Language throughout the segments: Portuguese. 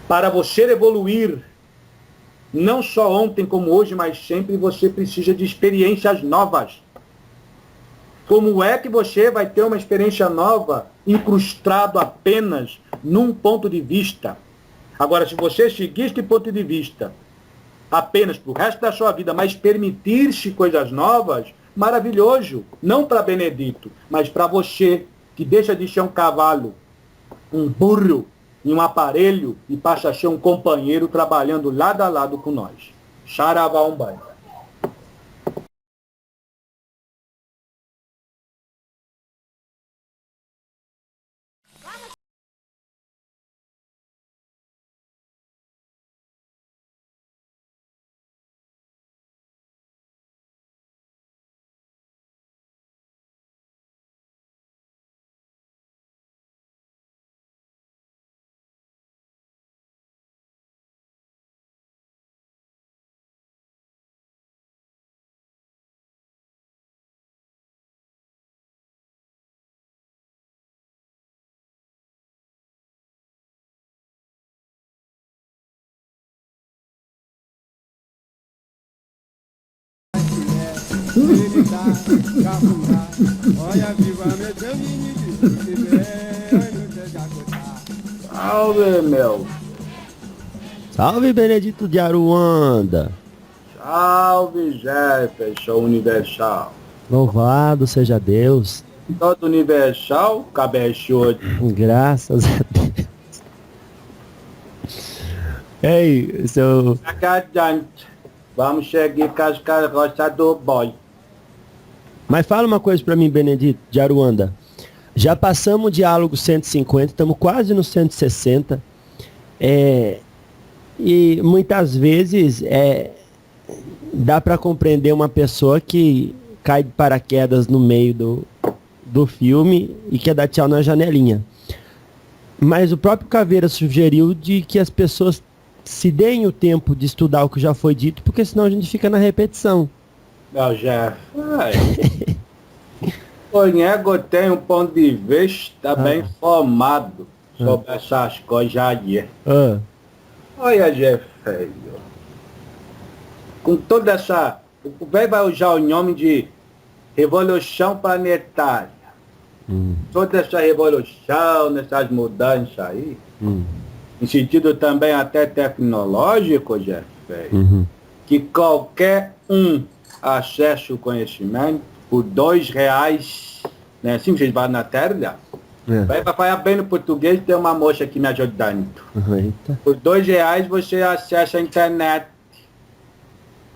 Para você evoluir, não só ontem como hoje, mas sempre, você precisa de experiências novas. Como é que você vai ter uma experiência nova incrustado apenas num ponto de vista? Agora, se você seguir este ponto de vista apenas para o resto da sua vida, mas permitir-se coisas novas, maravilhoso. Não para Benedito, mas para você, que deixa de ser um cavalo, um burro em um aparelho e passa a ser um companheiro trabalhando lado a lado com nós. Saravá Umbanda. Salve, meu. Salve, Benedito de Aruanda! Salve, Jefferson Universal. Louvado seja Deus! Todo Universal, cabeçudo. Graças a Deus! Ei, seu... Adiante. Vamos seguir com as carroças do boy. Mas fala uma coisa pra mim, Benedito de Aruanda. Já passamos o diálogo 150, estamos quase no 160. E muitas vezes dá para compreender uma pessoa que cai de paraquedas no meio do filme e quer dar tchau na janelinha. Mas o próprio Caveira sugeriu de que as pessoas se deem o tempo de estudar o que já foi dito, porque senão a gente fica na repetição. Não, Jeff. O nego tem um ponto de vista bem formado sobre essas coisas aí. Olha, Jeff, filho. Com toda essa... O velho vai usar o nome de revolução planetária. Toda essa revolução, essas mudanças aí, em sentido também até tecnológico, Jeff, que qualquer acesse o conhecimento por R$2, né? Assim vocês vão na terra. Vai falar bem no português, tem uma moça aqui me ajudando. Eita. Por R$2 você acessa a internet.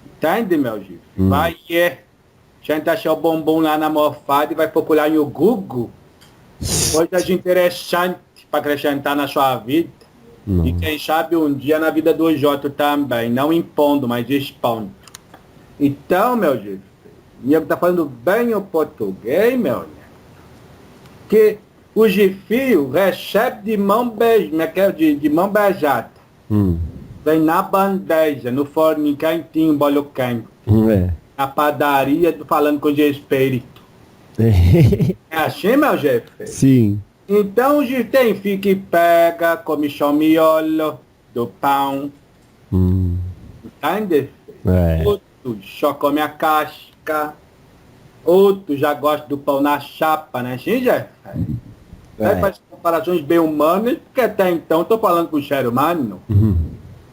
Entende, meu Gil? Vai gente achar o bombom lá na morfada e vai procurar no Google coisas interessantes para acrescentar na sua vida. E quem sabe um dia na vida do Jota também, não impondo, mas expondo. Então, meu Gil, o nego tá falando bem o português, meu nego, que o Gifio recebe de mão beijada, de mão beijada. Vem na bandeja, no forno quentinho, bolo quente. Na padaria, falando com o espírito. É assim, meu Jeff? Sim. Então o Gif tem filho que pega, come só miolo do pão. Entende? Outro só come a casca. Outro já gosta do pão na chapa, né? Assim, Jeff? Faz comparações bem humanas, porque até então estou falando com o ser humano.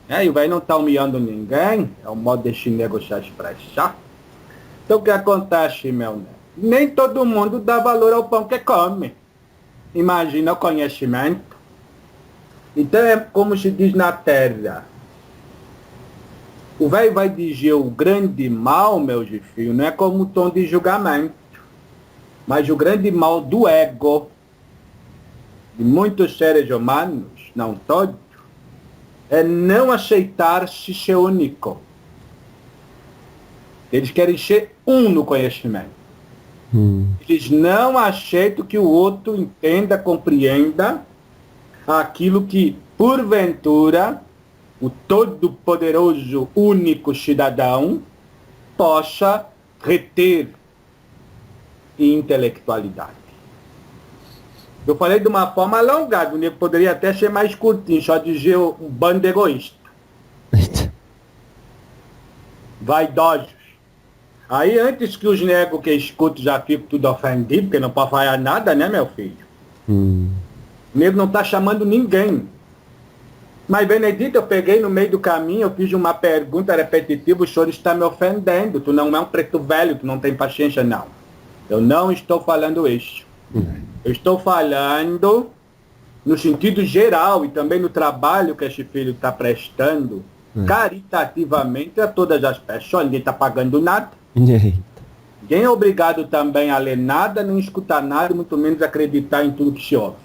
E o velho não está humilhando ninguém, é um modo desse negociar expressar. Então o que acontece, meu neto? Nem todo mundo dá valor ao pão que come. Imagina o conhecimento. Então é como se diz na terra. O velho vai dizer o grande mal, meu filho, não é como tom de julgamento, mas o grande mal do ego de muitos seres humanos, não todos, é não aceitar-se ser único. Eles querem ser no conhecimento. Eles não aceitam que o outro entenda, compreenda aquilo que, porventura, o todo-poderoso, único cidadão possa reter em intelectualidade. Eu falei de uma forma alongada, o nego poderia até ser mais curtinho, só dizer um bando de egoísta. Vaidosos. Aí antes que os negros que escutam já ficam tudo ofendidos, porque não pode falar nada, né, meu filho? O nego não tá chamando ninguém. Mas, Benedito, eu peguei no meio do caminho, eu fiz uma pergunta repetitiva, o senhor está me ofendendo. Tu não é um preto velho, tu não tem paciência, não. Eu não estou falando isso. Eu estou falando no sentido geral e também no trabalho que esse filho está prestando, caritativamente a todas as pessoas. Ninguém está pagando nada. Ninguém é obrigado também a ler nada, nem escutar nada, muito menos acreditar em tudo que se ouve.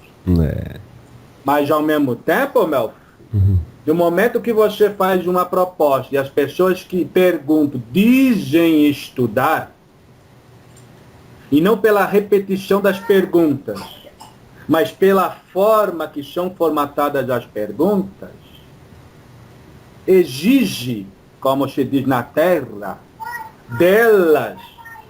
Mas, ao mesmo tempo, meu no momento que você faz uma proposta e as pessoas que perguntam dizem estudar, e não pela repetição das perguntas, mas pela forma que são formatadas as perguntas, exige, como se diz na terra, delas,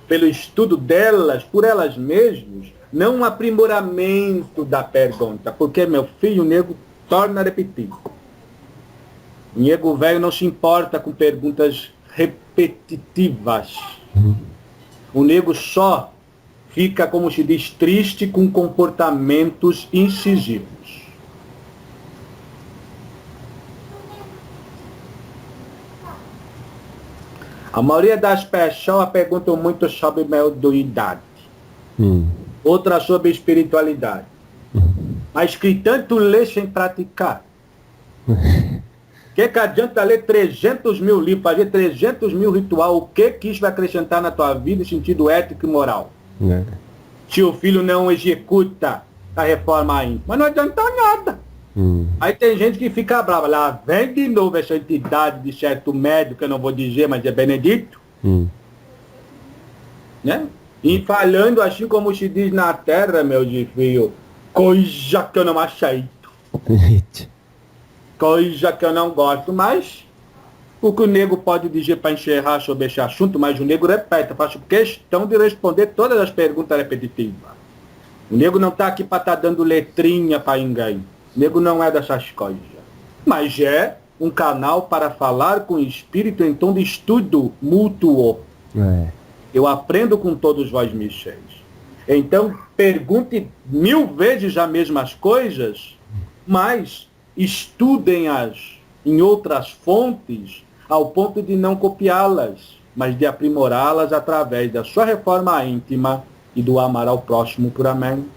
pelo estudo delas, por elas mesmas, não um aprimoramento da pergunta, porque, meu filho, o nego torna a repetir. O nego velho não se importa com perguntas repetitivas. O nego só fica, como se diz, triste com comportamentos incisivos. A maioria das pessoas perguntam muito sobre mediunidade. Outra sobre espiritualidade. Mas que tanto ler sem praticar. Que adianta ler 300 mil livros, fazer 300 mil ritual, o que isso vai acrescentar na tua vida em sentido ético e moral? Se o filho não executa a reforma íntima, não adianta nada. Aí tem gente que fica brava, lá vem de novo essa entidade de certo médico, que eu não vou dizer, mas é Benedito. Né? E falando assim como se diz na terra, meu filho, coisa que eu não aceito. Coisa que eu não gosto, mas o que o nego pode dizer para encerrar sobre esse assunto, mas o nego repete, eu faço questão de responder todas as perguntas repetitivas. O nego não está aqui para estar dando letrinha para ninguém. O nego não é dessas coisas. Mas é um canal para falar com o espírito em tom de estudo mútuo. Eu aprendo com todos vós, Michel. Então, pergunte 1000 vezes as mesmas coisas, mas estudem-as em outras fontes, ao ponto de não copiá-las, mas de aprimorá-las através da sua reforma íntima e do amar ao próximo puramente.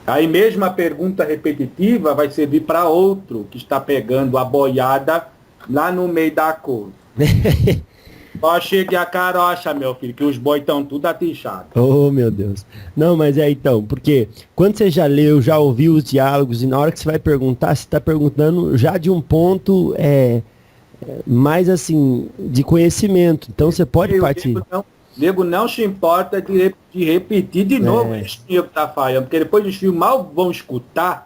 Aí mesmo a pergunta repetitiva vai servir para outro que está pegando a boiada lá no meio da coisa. Ó, chegue a carocha, meu filho, que os bois estão tudo atiçados. Oh, meu Deus. Não, mas é então, porque quando você já leu, já ouviu os diálogos, e na hora que você vai perguntar, você está perguntando já de um ponto mais assim, de conhecimento. Então você pode partir. O nego não se importa de repetir de novo isso que está falhando, porque depois os filhos mal vão escutar,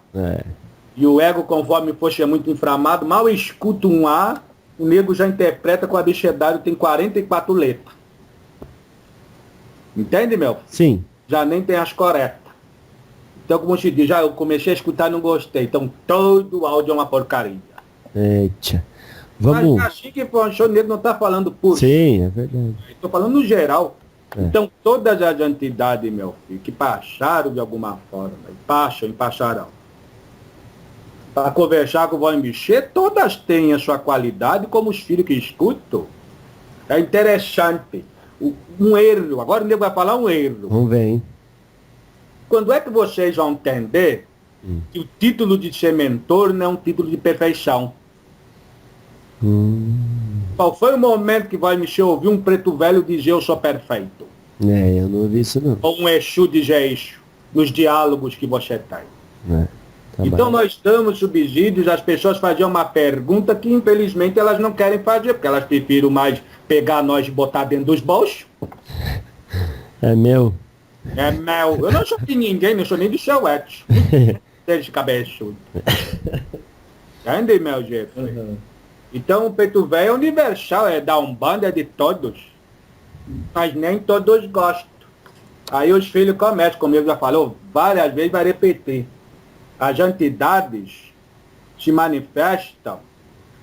e o ego, conforme fosse muito inflamado, mal escuta um A, o nego já interpreta com a bichedade, tem 44 letras. Entende, meu? Sim. Já nem tem as corretas. Então, como se diz, já eu comecei a escutar e não gostei. Então, todo áudio é uma porcaria. Eita. Vamos... Mas assim que for, o nego não está falando por... Sim, é verdade. Estou falando no geral. Então, todas as entidades, meu filho, que passaram de alguma forma, passam e passarão, para conversar com o vó mexer, todas têm a sua qualidade, como os filhos que escutam. É interessante. Um erro, agora o nego vai falar um erro. Vamos ver, hein? Quando é que vocês vão entender que o título de ser mentor não é um título de perfeição? Qual foi o momento que vai mexer ouvir um preto velho dizer eu sou perfeito? Eu não ouvi isso não. Ou um Exu dizer isso, nos diálogos que você tem. Então nós damos subsídios, as pessoas faziam uma pergunta que infelizmente elas não querem fazer, porque elas prefiram mais pegar nós e botar dentro dos bolsos. É meu. É meu. Eu não sou de ninguém, não sou nem de seu Edson. Desde cabeçudo. Entende, meu jefe? Então o preto velho é universal, é da Umbanda, é de todos. Mas nem todos gostam. Aí os filhos começam comigo, já falou várias vezes, vai repetir. As entidades se manifestam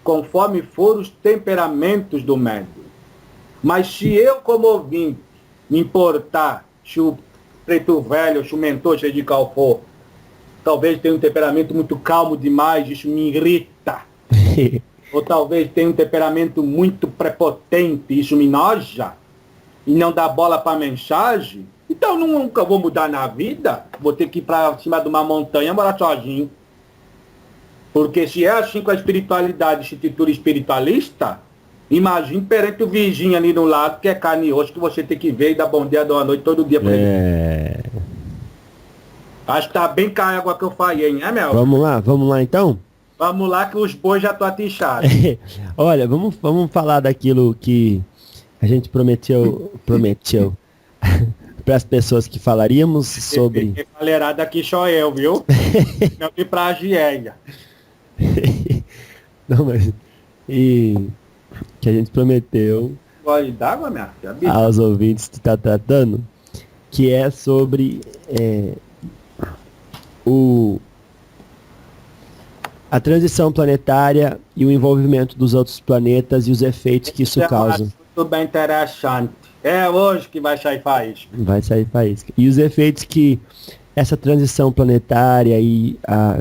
conforme foram os temperamentos do médium. Mas se eu, como ouvinte, me importar, se o preto velho, se o mentor, seja de qual for, talvez tenha um temperamento muito calmo demais, isso me irrita. Ou talvez tenha um temperamento muito prepotente, isso me noja, e não dá bola para a mensagem, então nunca vou mudar na vida, vou ter que ir para cima de uma montanha morar sozinho. Porque se é assim com a espiritualidade, estrutura espiritualista, imagine perante o vizinho ali no lado, que é carne e osso, que você tem que ver e dar bom dia, boa noite todo dia para ele. Acho que tá bem com a água que eu falei, hein, Mel? Vamos lá então? Vamos lá que os bois já estão atichados. Olha, vamos falar daquilo que a gente prometeu para as pessoas que falaríamos sobre... Quem falerada aqui sou eu, viu? Não fui pra Giéia. Não, mas... E que a gente prometeu Gole d'água, minha filha? aos ouvintes que está tratando, que é sobre a transição planetária e o envolvimento dos outros planetas e os efeitos que isso causa. Muito bem interessante. É hoje que vai sair faísca. Vai sair faísca. E os efeitos que essa transição planetária e a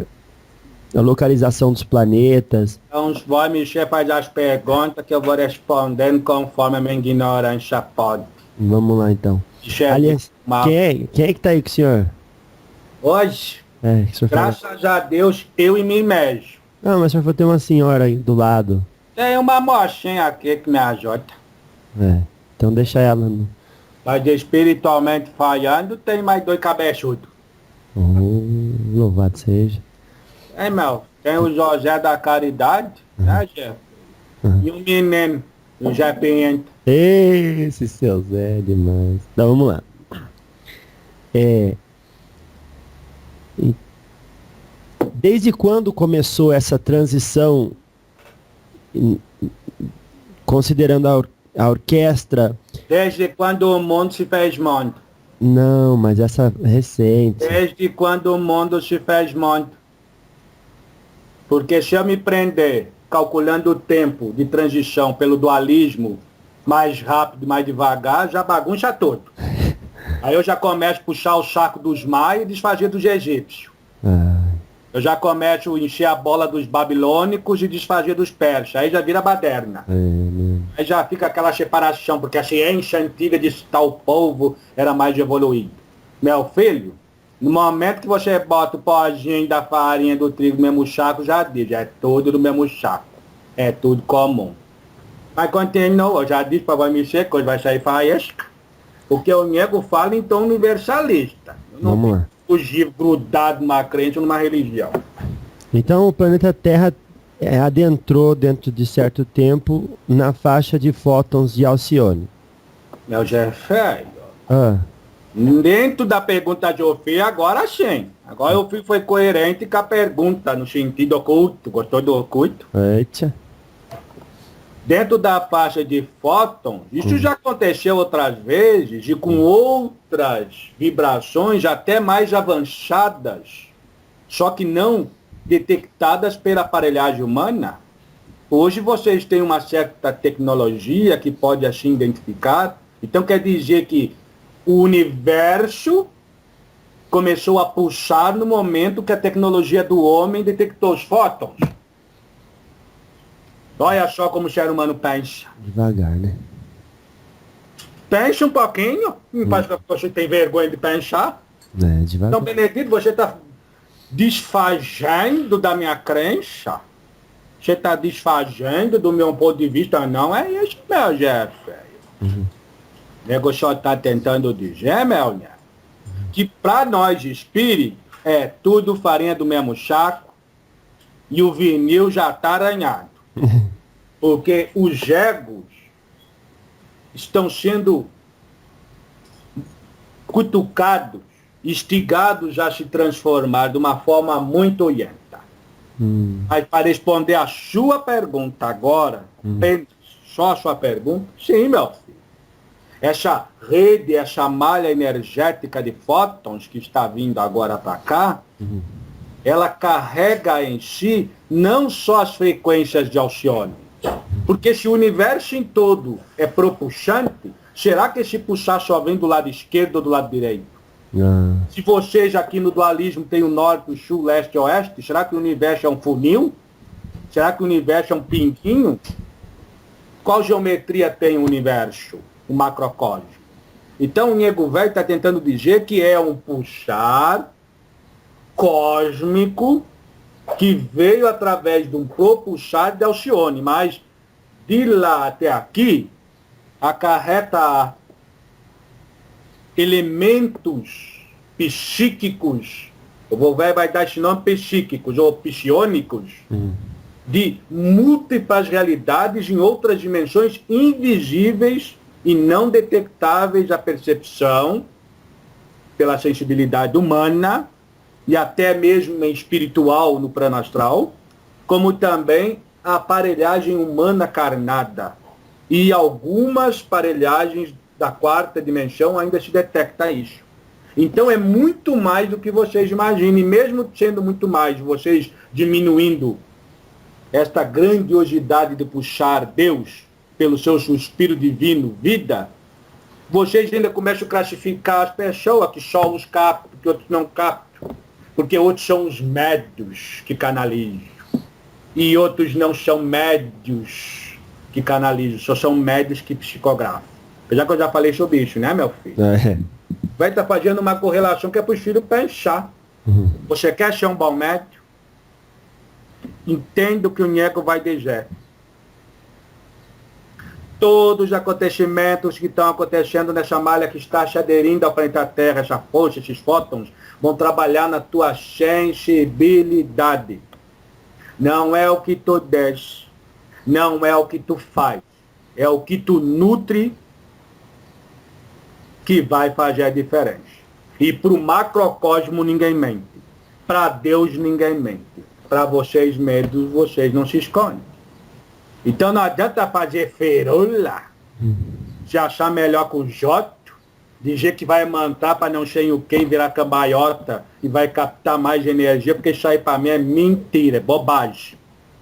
localização dos planetas. Então, vai mexer, faz as perguntas que eu vou respondendo conforme a minha ignorância pode. Vamos lá, então. Aliás, quem é que tá aí com o senhor? Hoje, que o senhor graças a Deus, eu e mim mesmo. Não, mas o senhor falou que tem uma senhora aí do lado. Tem uma mochinha aqui que me ajuda. Então deixa ela. Mas espiritualmente falhando, tem mais 2 cabeçudos. Louvado seja. Mel, tem o José da Caridade, né, Jeff? E um menino, o Zé Pinhento. Esse seu Zé é demais. Então vamos lá. Desde quando começou essa transição, considerando a orquestra? Desde quando o mundo se fez mundo. Não, mas essa recente. Desde quando o mundo se fez mundo. Porque se eu me prender calculando o tempo de transição pelo dualismo, mais rápido, mais devagar, já bagunça todo. Aí eu já começo a puxar o saco dos maias e desfazer dos egípcios. Eu já começo a encher a bola dos babilônicos e desfazer dos persas. Aí já vira baderna. Aí já fica aquela separação, porque a ciência antiga de tal povo era mais evoluído. Meu filho, no momento que você bota o pozinho da farinha do trigo no mesmo saco, já diz, é tudo do mesmo saco. É tudo comum. Mas continua, eu já disse para vai mexer, que hoje vai sair faísca. Porque o nego fala em tom universalista. Eu não fugir grudado numa crença ou numa religião. Então o planeta Terra adentrou dentro de certo tempo na faixa de fótons de Alcione. Meu Jeff, dentro da pergunta de Ofia, agora sim. Agora o filho foi coerente com a pergunta, no sentido oculto. Gostou do oculto? Eita. Dentro da faixa de fótons, isso já aconteceu outras vezes e com outras vibrações até mais avançadas, só que não detectadas pela aparelhagem humana. Hoje vocês têm uma certa tecnologia que pode assim identificar. Então quer dizer que o universo começou a pulsar no momento que a tecnologia do homem detectou os fótons. Olha só como o ser humano pensa. Devagar, né? Pensa um pouquinho. Parece que você tem vergonha de pensar. Devagar. Então, Benedito, você está desfazendo da minha crença. Você está desfazendo do meu ponto de vista. Não é isso, meu Jeff. O nego só está tentando dizer, meu né? Que para nós espíritos é tudo farinha do mesmo saco e o vinil já está arranhado. Porque os egos estão sendo cutucados, instigados a se transformar de uma forma muito orienta. Mas para responder a sua pergunta agora, só a sua pergunta, sim, meu filho. essa rede, essa malha energética de fótons que está vindo agora para cá, ela carrega em si não só as frequências de Alcione, porque se o universo em todo é propulsante, será que esse puxar só vem do lado esquerdo ou do lado direito? Se vocês aqui no dualismo tem o norte, o sul, leste e oeste, será que o universo é um funil? Será que o universo é um pinguinho? Qual geometria tem o universo, o macrocosmo? Então o nego velho está tentando dizer que é um puxar cósmico que veio através de um propulsar de Alcione, mas de lá até aqui acarreta elementos psíquicos, o Volver vai dar esse nome psíquicos ou psiônicos, de múltiplas realidades em outras dimensões invisíveis e não detectáveis à percepção pela sensibilidade humana e até mesmo espiritual no plano astral, como também a aparelhagem humana carnada. E algumas aparelhagens da quarta dimensão ainda se detecta isso. Então é muito mais do que vocês imaginam, e mesmo sendo muito mais, vocês diminuindo esta grandiosidade de puxar Deus pelo seu suspiro divino, vida, vocês ainda começam a classificar as pessoas que só os captam, que outros não captam, porque outros são os médios que canalizam, e outros não são médios que canalizam, só são médios que psicografam. Já que eu já falei sobre isso, né, meu filho? Vai estar fazendo uma correlação que é para os filhos pensar. Você quer ser um bom médio? Entenda o que o nego vai dizer. Todos os acontecimentos que estão acontecendo nessa malha que está se aderindo ao planeta Terra, essa força, esses fótons, vão trabalhar na tua sensibilidade. Não é o que tu diz, não é o que tu faz, é o que tu nutre que vai fazer a diferença. E para o macrocosmo ninguém mente. Para Deus ninguém mente. Para vocês mesmos, vocês não se escondem. Então não adianta fazer ferola, se achar melhor com o Joto, dizer que vai mantar para não sei o que, virar cambaiota e vai captar mais energia, porque isso aí para mim é mentira, é bobagem.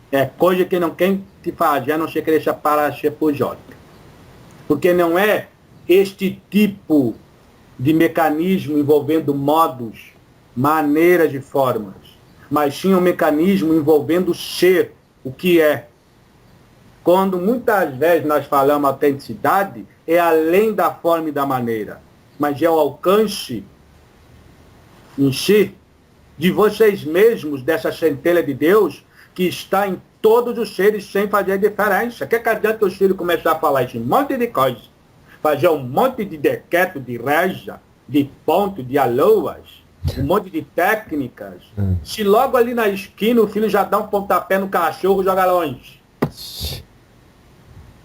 É coisa que não quem te fazer, a não ser que deixa para ser por Jota. Porque não é este tipo de mecanismo envolvendo modos, maneiras e formas, mas sim um mecanismo envolvendo o ser, o que é. Quando muitas vezes nós falamos autenticidade, é além da forma e da maneira, mas é o alcance em si de vocês mesmos, dessa centelha de Deus, que está em todos os seres sem fazer diferença. Que adianta os filhos começar a falar esse monte de coisas, fazer um monte de decreto, de reja, de ponto, de aloas, um monte de técnicas, se logo ali na esquina o filho já dá um pontapé no cachorro e joga longe.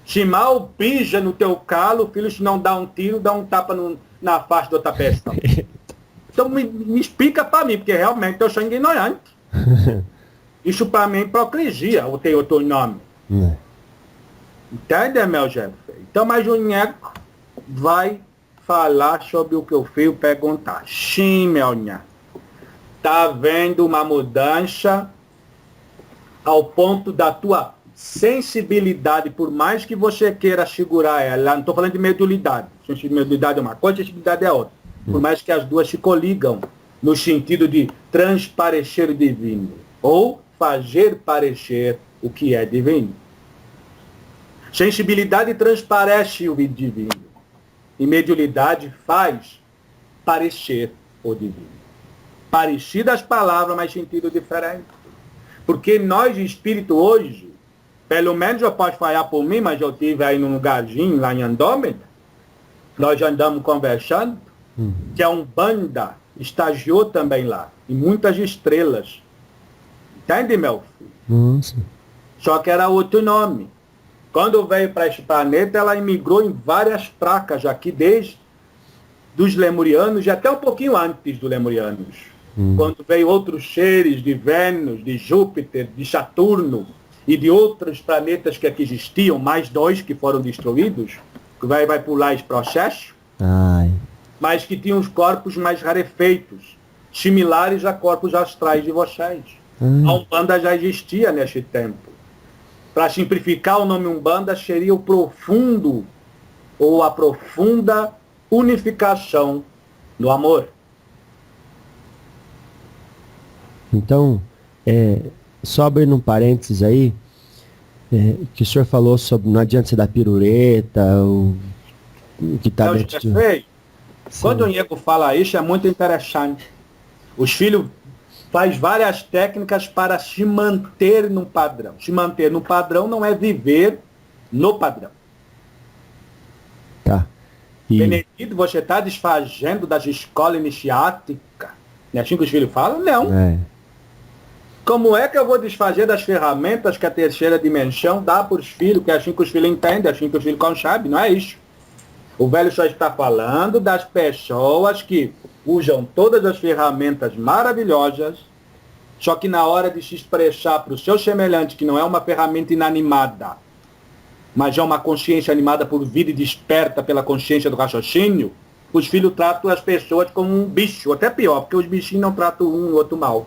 Se mal pija no teu calo, o filho se não dá um tiro, dá um tapa na face da outra pessoa. Então me explica para mim, porque realmente eu sou ignorante. Isso para mim é hipocrisia, ou tem outro nome. Entende, meu Jeff? Então, mas o Nheco vai falar sobre o que o filho perguntar. Sim, meu Nheco. Tá vendo uma mudança ao ponto da tua sensibilidade, por mais que você queira segurar ela, não estou falando de mediunidade. Mediunidade é uma coisa, sensibilidade é outra. Por mais que as duas se coligam no sentido de transparecer o divino, ou fazer parecer o que é divino. Sensibilidade transparece o divino. E mediunidade faz parecer o divino. Parecidas palavras, mas sentido diferente. Porque nós, espírito, hoje, pelo menos eu posso falar por mim, mas eu estive aí num lugarzinho lá em Andômeda, nós já andamos conversando, que a Umbanda estagiou também lá, e muitas estrelas. Entende, meu filho? Nossa. Só que era outro nome. Quando veio para este planeta, ela imigrou em várias placas aqui, desde dos lemurianos e até um pouquinho antes dos lemurianos. Quando veio outros seres de Vênus, de Júpiter, de Saturno e de outros planetas que aqui existiam, mais 2 que foram destruídos, que vai pular esse processo, Ai. mas que tinha uns corpos mais rarefeitos, similares a corpos astrais de vocês. A Umbanda já existia neste tempo. Para simplificar, o nome Umbanda seria o profundo ou a profunda unificação do amor. Então, só abrindo um parênteses aí, que o senhor falou sobre não adianta você dar pirureta, o que está dentro de... Quando o nego fala isso, é muito interessante. Os filhos faz várias técnicas para se manter num padrão. Se manter no padrão não é viver no padrão. Tá. Benedito, você está desfazendo das escolas iniciáticas? Não é assim que os filhos falam? Não. Como é que eu vou desfazer das ferramentas que a terceira dimensão dá para os filhos, que é assim que os filhos entendem, é assim que os filhos concebem? Não é isso. O velho só está falando das pessoas que usam todas as ferramentas maravilhosas, só que na hora de se expressar para o seu semelhante, que não é uma ferramenta inanimada, mas é uma consciência animada por vida e desperta pela consciência do raciocínio, os filhos tratam as pessoas como um bicho, até pior, porque os bichinhos não tratam um e o outro mal.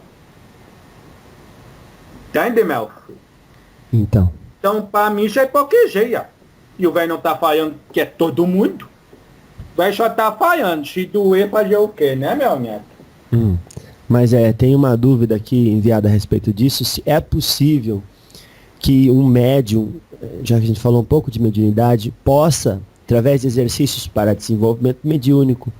Entende, meu filho? Então, para mim, isso é hipocrisia. E o velho não está falando que é todo mundo. O velho só está falando. Se doer, fazer o quê, né, meu neto? Mas tem uma dúvida aqui enviada a respeito disso. Se é possível que um médium, já que a gente falou um pouco de mediunidade, possa, através de exercícios para desenvolvimento mediúnico,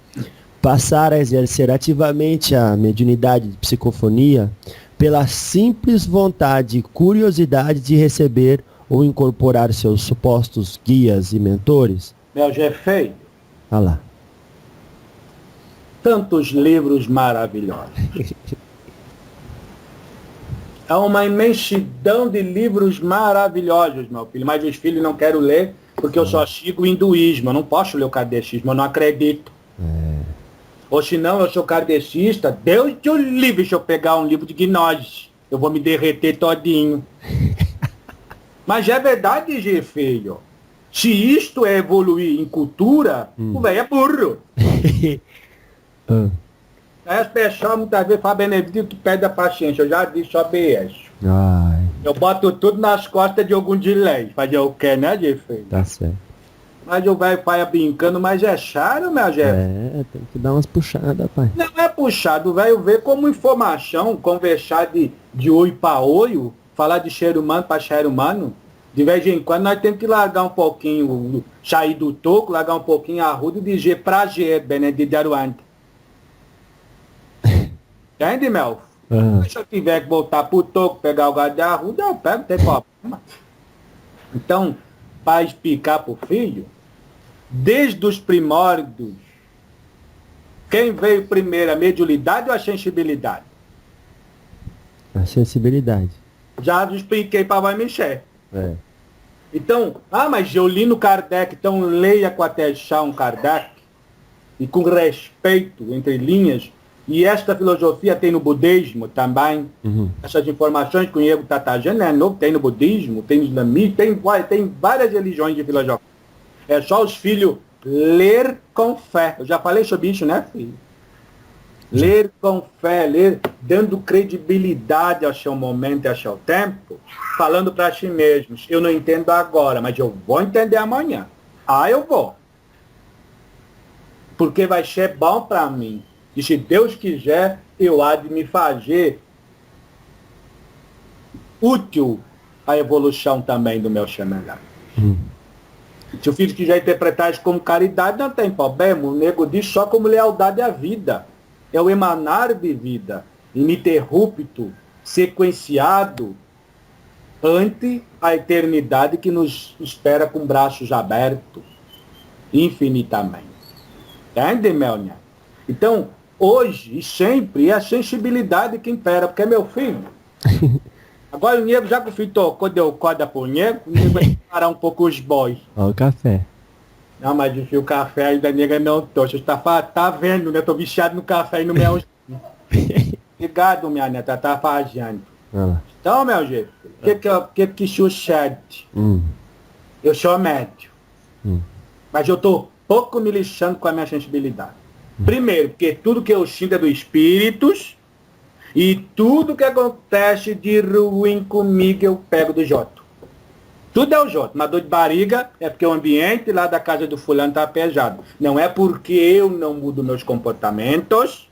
passar a exercer ativamente a mediunidade de psicofonia pela simples vontade e curiosidade de receber ou incorporar seus supostos guias e mentores? Meu Jefei. Olha lá. Tantos livros maravilhosos. É uma imensidão de livros maravilhosos, meu filho. Mas os filhos não quero ler porque eu só sigo o hinduísmo. Eu não posso ler o kardecismo, eu não acredito. Ou senão eu sou kardecista, Deus te livre se eu pegar um livro de gnose. Eu vou me derreter todinho. Mas é verdade, G, filho. Se isto é evoluir em cultura, o velho é burro. Aí as pessoas muitas vezes falam, Benedito, que perde a paciência. Eu já disse sobre isso. Eu boto tudo nas costas de algum delay. Fazer o quê, né, G, filho? Tá certo. Mas o velho pai brincando, mas é chato, meu Jeff. Tem que dar umas puxadas, pai. Não é puxado, o velho vê como informação, conversar de olho para olho, falar de ser humano para ser humano. De vez em quando nós temos que largar um pouquinho, sair do toco, largar um pouquinho a ruda e dizer prazer, Benedito de Aruanda. Entende, Mel? Se eu tiver que voltar pro toco, pegar o gado de arruda, eu pego, não tem problema. Então, para explicar para o filho, desde os primórdios, quem veio primeiro, a mediunidade ou a sensibilidade? A sensibilidade. Já expliquei para a Vai Michel. Então, mas eu li no Kardec, então leia com atenção Kardec, e com respeito, entre linhas, e esta filosofia tem no budismo também, essas informações que o Diego está trazendo, tem no budismo, tem no islamismo, tem várias religiões de filosofia. É só os filhos ler com fé. Eu já falei sobre isso, né, filho? Ler com fé, ler dando credibilidade ao seu momento e ao seu tempo, falando para si mesmos, eu não entendo agora, mas eu vou entender amanhã. Eu vou. Porque vai ser bom para mim. E se Deus quiser, eu há de me fazer útil à evolução também do meu semelhante. Se o filho quiser interpretar isso como caridade, não tem problema. O nego diz só como lealdade à vida. É o emanar de vida, ininterrupto, sequenciado, ante a eternidade que nos espera com braços abertos, infinitamente. Entende, Melnia? Então, hoje e sempre, é a sensibilidade que impera, porque é meu filho. Agora o nego, já que o filho tocou, deu corda pro nego, o nego vai parar um pouco os bois. Olha o café. Não, mas o café ainda nega não tô. Você tá vendo, né? Tô viciado no café e no mel. Obrigado, minha neta, tá fazendo. Então, meu jeito, o que sucede? Eu sou médio. Mas eu estou pouco me lixando com a minha sensibilidade. Primeiro, porque tudo que eu sinto é dos espíritos, e tudo que acontece de ruim comigo eu pego do Joto. Tudo é o Joto. Uma dor de barriga é porque o ambiente lá da casa do fulano está pesado. Não é porque eu não mudo meus comportamentos,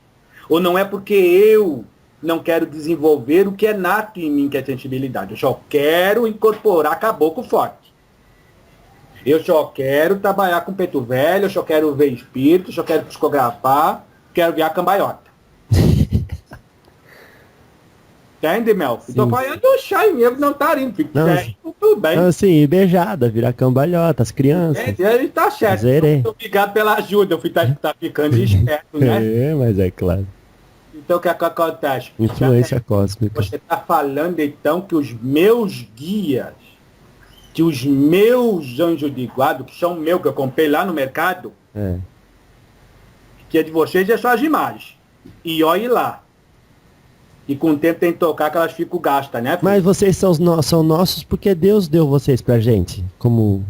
ou não é porque eu não quero desenvolver o que é nato em mim, que é sensibilidade. Eu só quero incorporar caboclo forte. Eu só quero trabalhar com peito velho, eu só quero ver espírito, eu só quero psicografar, quero ver a cambalhota. Entende, Mel? Estou falando do chá mesmo, não tá rindo. Tudo bem. Assim, beijada, virar cambalhota, as crianças. Ele tá certo. Muito obrigado pela ajuda. Eu fui tá ficando esperto, né? É, mas é claro. Então, o que acontece? Influência cósmica. Você está falando, então, que os meus guias, que os meus anjos de guarda, que são meus, que eu comprei lá no mercado, que é de vocês, é só as imagens. E olhe lá. E com o tempo tem que tocar que elas ficam gastas, né? Filho? Mas vocês são nossos porque Deus deu vocês pra gente. Como...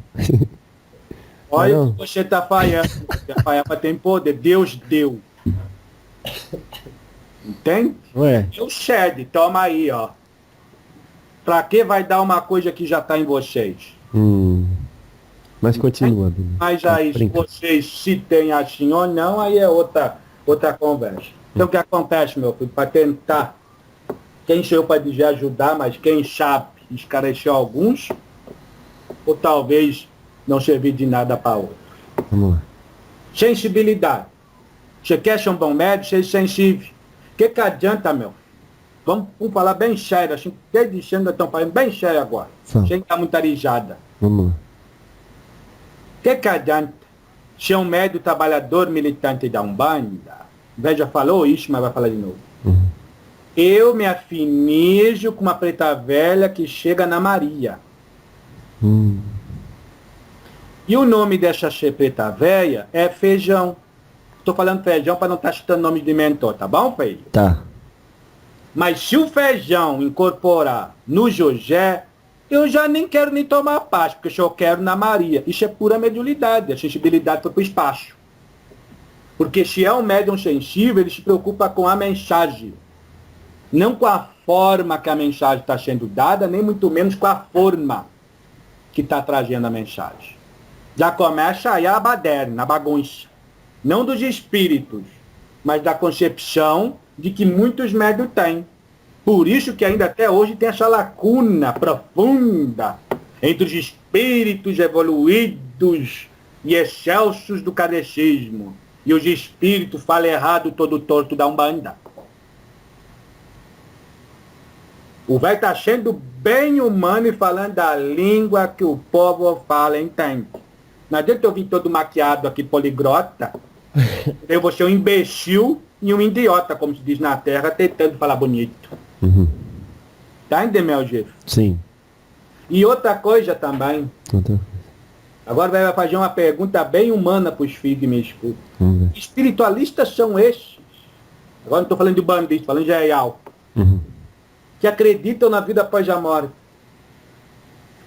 Olha o que você tá falhando. A falhava tem poder. Deus deu. Entende? Ué. E o Shed, toma aí, ó. Pra que vai dar uma coisa que já tá em vocês? Mas continua, Bíblia. Mas aí, se vocês se tem assim ou não, aí é outra conversa. Então, o que acontece, meu filho? Para tentar, quem sou eu para dizer ajudar, mas quem sabe esclarecer alguns, ou talvez não servir de nada para outro. Vamos lá. Sensibilidade. Você quer ser um bom médico, ser sensível. O que adianta, meu? Vamos falar bem sério, assim, desde cedo estão falando bem sério agora. Sem estar muito arijada. Vamos lá. O que adianta ser um médico trabalhador militante da Umbanda? Veja, falou isso, mas vai falar de novo. Eu me afinizo com uma preta velha que chega na Maria. E o nome dessa preta velha é Feijão. Estou falando Feijão para não estar citando nome de mentor, tá bom, filho? Tá. Mas se o Feijão incorporar no José, eu já nem quero nem tomar paz, porque eu só quero na Maria. Isso é pura mediunidade, a sensibilidade foi para o espaço. Porque se é um médium sensível, ele se preocupa com a mensagem. Não com a forma que a mensagem está sendo dada, nem muito menos com a forma que está trazendo a mensagem. Já começa aí a baderna, a bagunça. Não dos espíritos, mas da concepção de que muitos médios têm. Por isso que ainda até hoje tem essa lacuna profunda entre os espíritos evoluídos e excelsos do kardecismo e os espíritos fala errado todo torto da Umbanda. O velho está sendo bem humano e falando a língua que o povo fala e entende. Não adianta eu vir todo maquiado aqui, poligrota, eu vou ser um imbecil e um idiota, como se diz na Terra, tentando falar bonito. Tá entendendo, Jeff? Sim. E outra coisa também. Agora vai fazer uma pergunta bem humana para os filhos que me escutam. Espiritualistas são esses. Agora não estou falando de bandista, estou falando de real. Que acreditam na vida após a morte.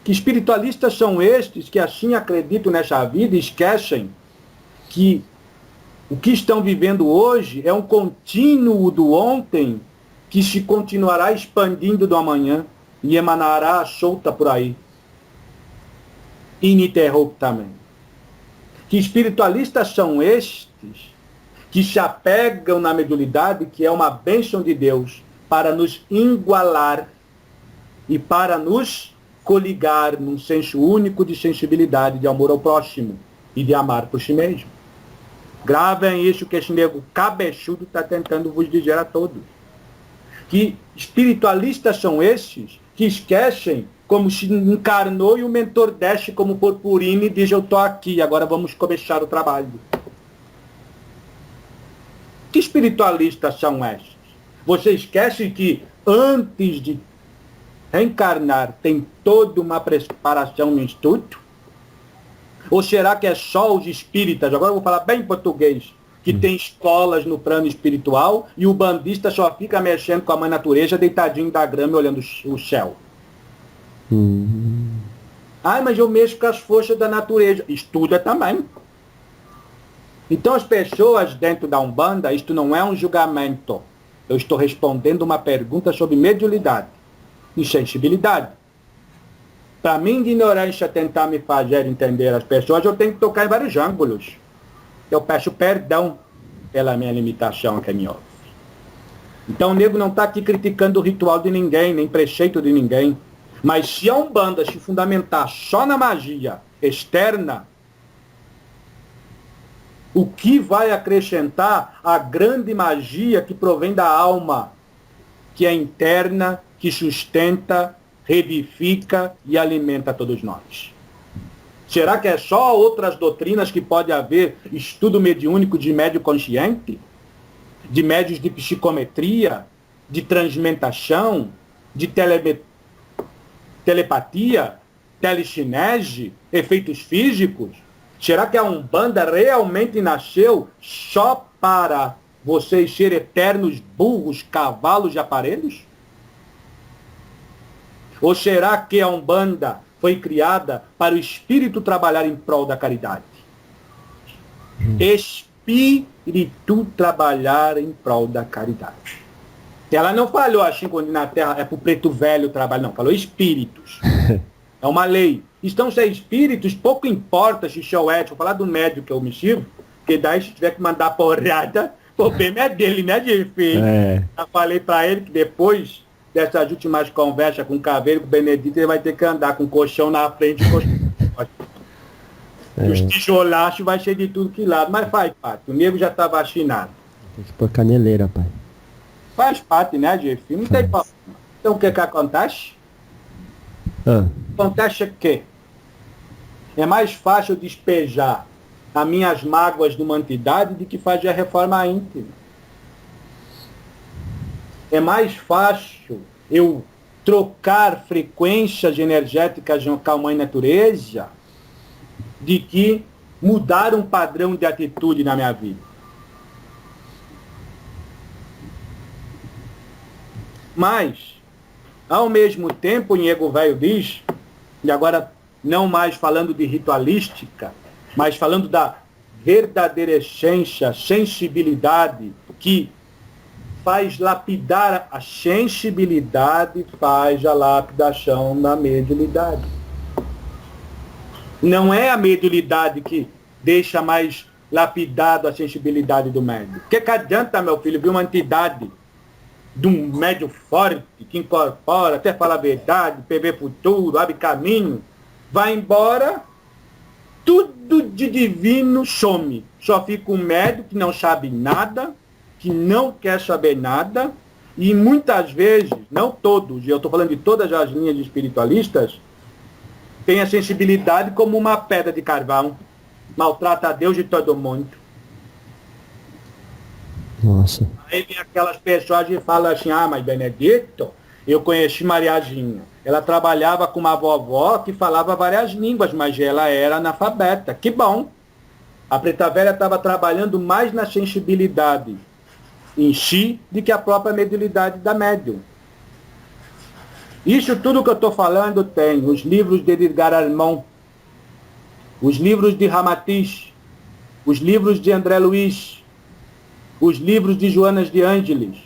Que espiritualistas são estes que assim acreditam nessa vida e esquecem que o que estão vivendo hoje é um contínuo do ontem que se continuará expandindo do amanhã e emanará solta por aí. Ininterruptamente. Que espiritualistas são estes que se apegam na mediunidade, que é uma bênção de Deus, para nos igualar e para nos coligar num senso único de sensibilidade, de amor ao próximo e de amar por si mesmo. Gravem isso que esse nego cabeçudo está tentando vos dizer a todos. Que espiritualistas são esses que esquecem como se encarnou e o mentor desce como purpurina e diz: eu estou aqui, agora vamos começar o trabalho. Que espiritualistas são esses? Você esquece que antes de reencarnar tem toda uma preparação no instituto? Ou será que é só os espíritas, agora eu vou falar bem em português, que tem escolas no plano espiritual e o bandista só fica mexendo com a mãe natureza, deitadinho da grama e olhando o céu? Mas eu mexo com as forças da natureza. Estuda também. Então as pessoas dentro da Umbanda, isto não é um julgamento. Eu estou respondendo uma pergunta sobre mediunidade e sensibilidade. Para mim, ignorância tentar me fazer entender as pessoas, eu tenho que tocar em vários ângulos. Eu peço perdão pela minha limitação que me ouve. Então o nego não está aqui criticando o ritual de ninguém, nem preceito de ninguém. Mas se a Umbanda se fundamentar só na magia externa, o que vai acrescentar a grande magia que provém da alma, que é interna, que sustenta, revivifica e alimenta todos nós? Será que é só outras doutrinas que pode haver estudo mediúnico de médio consciente? De médios de psicometria? De transmentação? De telepatia? Telecinese? Efeitos físicos? Será que a Umbanda realmente nasceu só para vocês serem eternos burros, cavalos de aparelhos? Ou será que a Umbanda foi criada para o espírito trabalhar em prol da caridade? Espírito trabalhar em prol da caridade. Ela não falou assim quando na Terra é para o preto velho trabalhar, não. Falou espíritos. É uma lei. Estão sem espíritos, pouco importa se show é, vou falar do médico que eu me sirvo, porque daí se tiver que mandar porrada, o problema é dele, né, Jefe? Já falei para ele que depois dessas últimas conversas com o Caveiro, com o Benedito, ele vai ter que andar com o colchão na frente. Os tijolachos vai ser de tudo que lado, mas faz parte. O nego já está vacinado. Tem que pôr caneleira, pai. Faz parte, né, Jeff? Não tem problema. Então o que acontece? Acontece que é mais fácil despejar as minhas mágoas de uma entidade do que fazer a reforma íntima. É mais fácil eu trocar frequências energéticas com a mãe natureza de que mudar um padrão de atitude na minha vida. Mas, ao mesmo tempo, o Nego Velho diz, e agora não mais falando de ritualística, mas falando da verdadeira essência, sensibilidade, que faz lapidar a sensibilidade, faz a lapidação da mediunidade. Não é a mediunidade que deixa mais lapidado a sensibilidade do médium. O que adianta, meu filho, ver uma entidade de um médium forte, que incorpora, até fala a verdade, prevê futuro, abre caminho, vai embora, tudo de divino some. Só fica um médium que não sabe nada, que não quer saber nada, e muitas vezes, não todos, e eu estou falando de todas as linhas de espiritualistas, tem a sensibilidade como uma pedra de carvão, maltrata a Deus e todo mundo. Nossa. Aí vem aquelas pessoas e falam assim, mas Benedito, eu conheci Mariazinha. Ela trabalhava com uma vovó que falava várias línguas, mas ela era analfabeta. Que bom. A Preta Velha estava trabalhando mais na sensibilidade em si do que a própria mediunidade da médium. Isso tudo que eu estou falando tem os livros de Edgar Armand, os livros de Ramatiz, os livros de André Luiz, os livros de Joanas de Ângeles.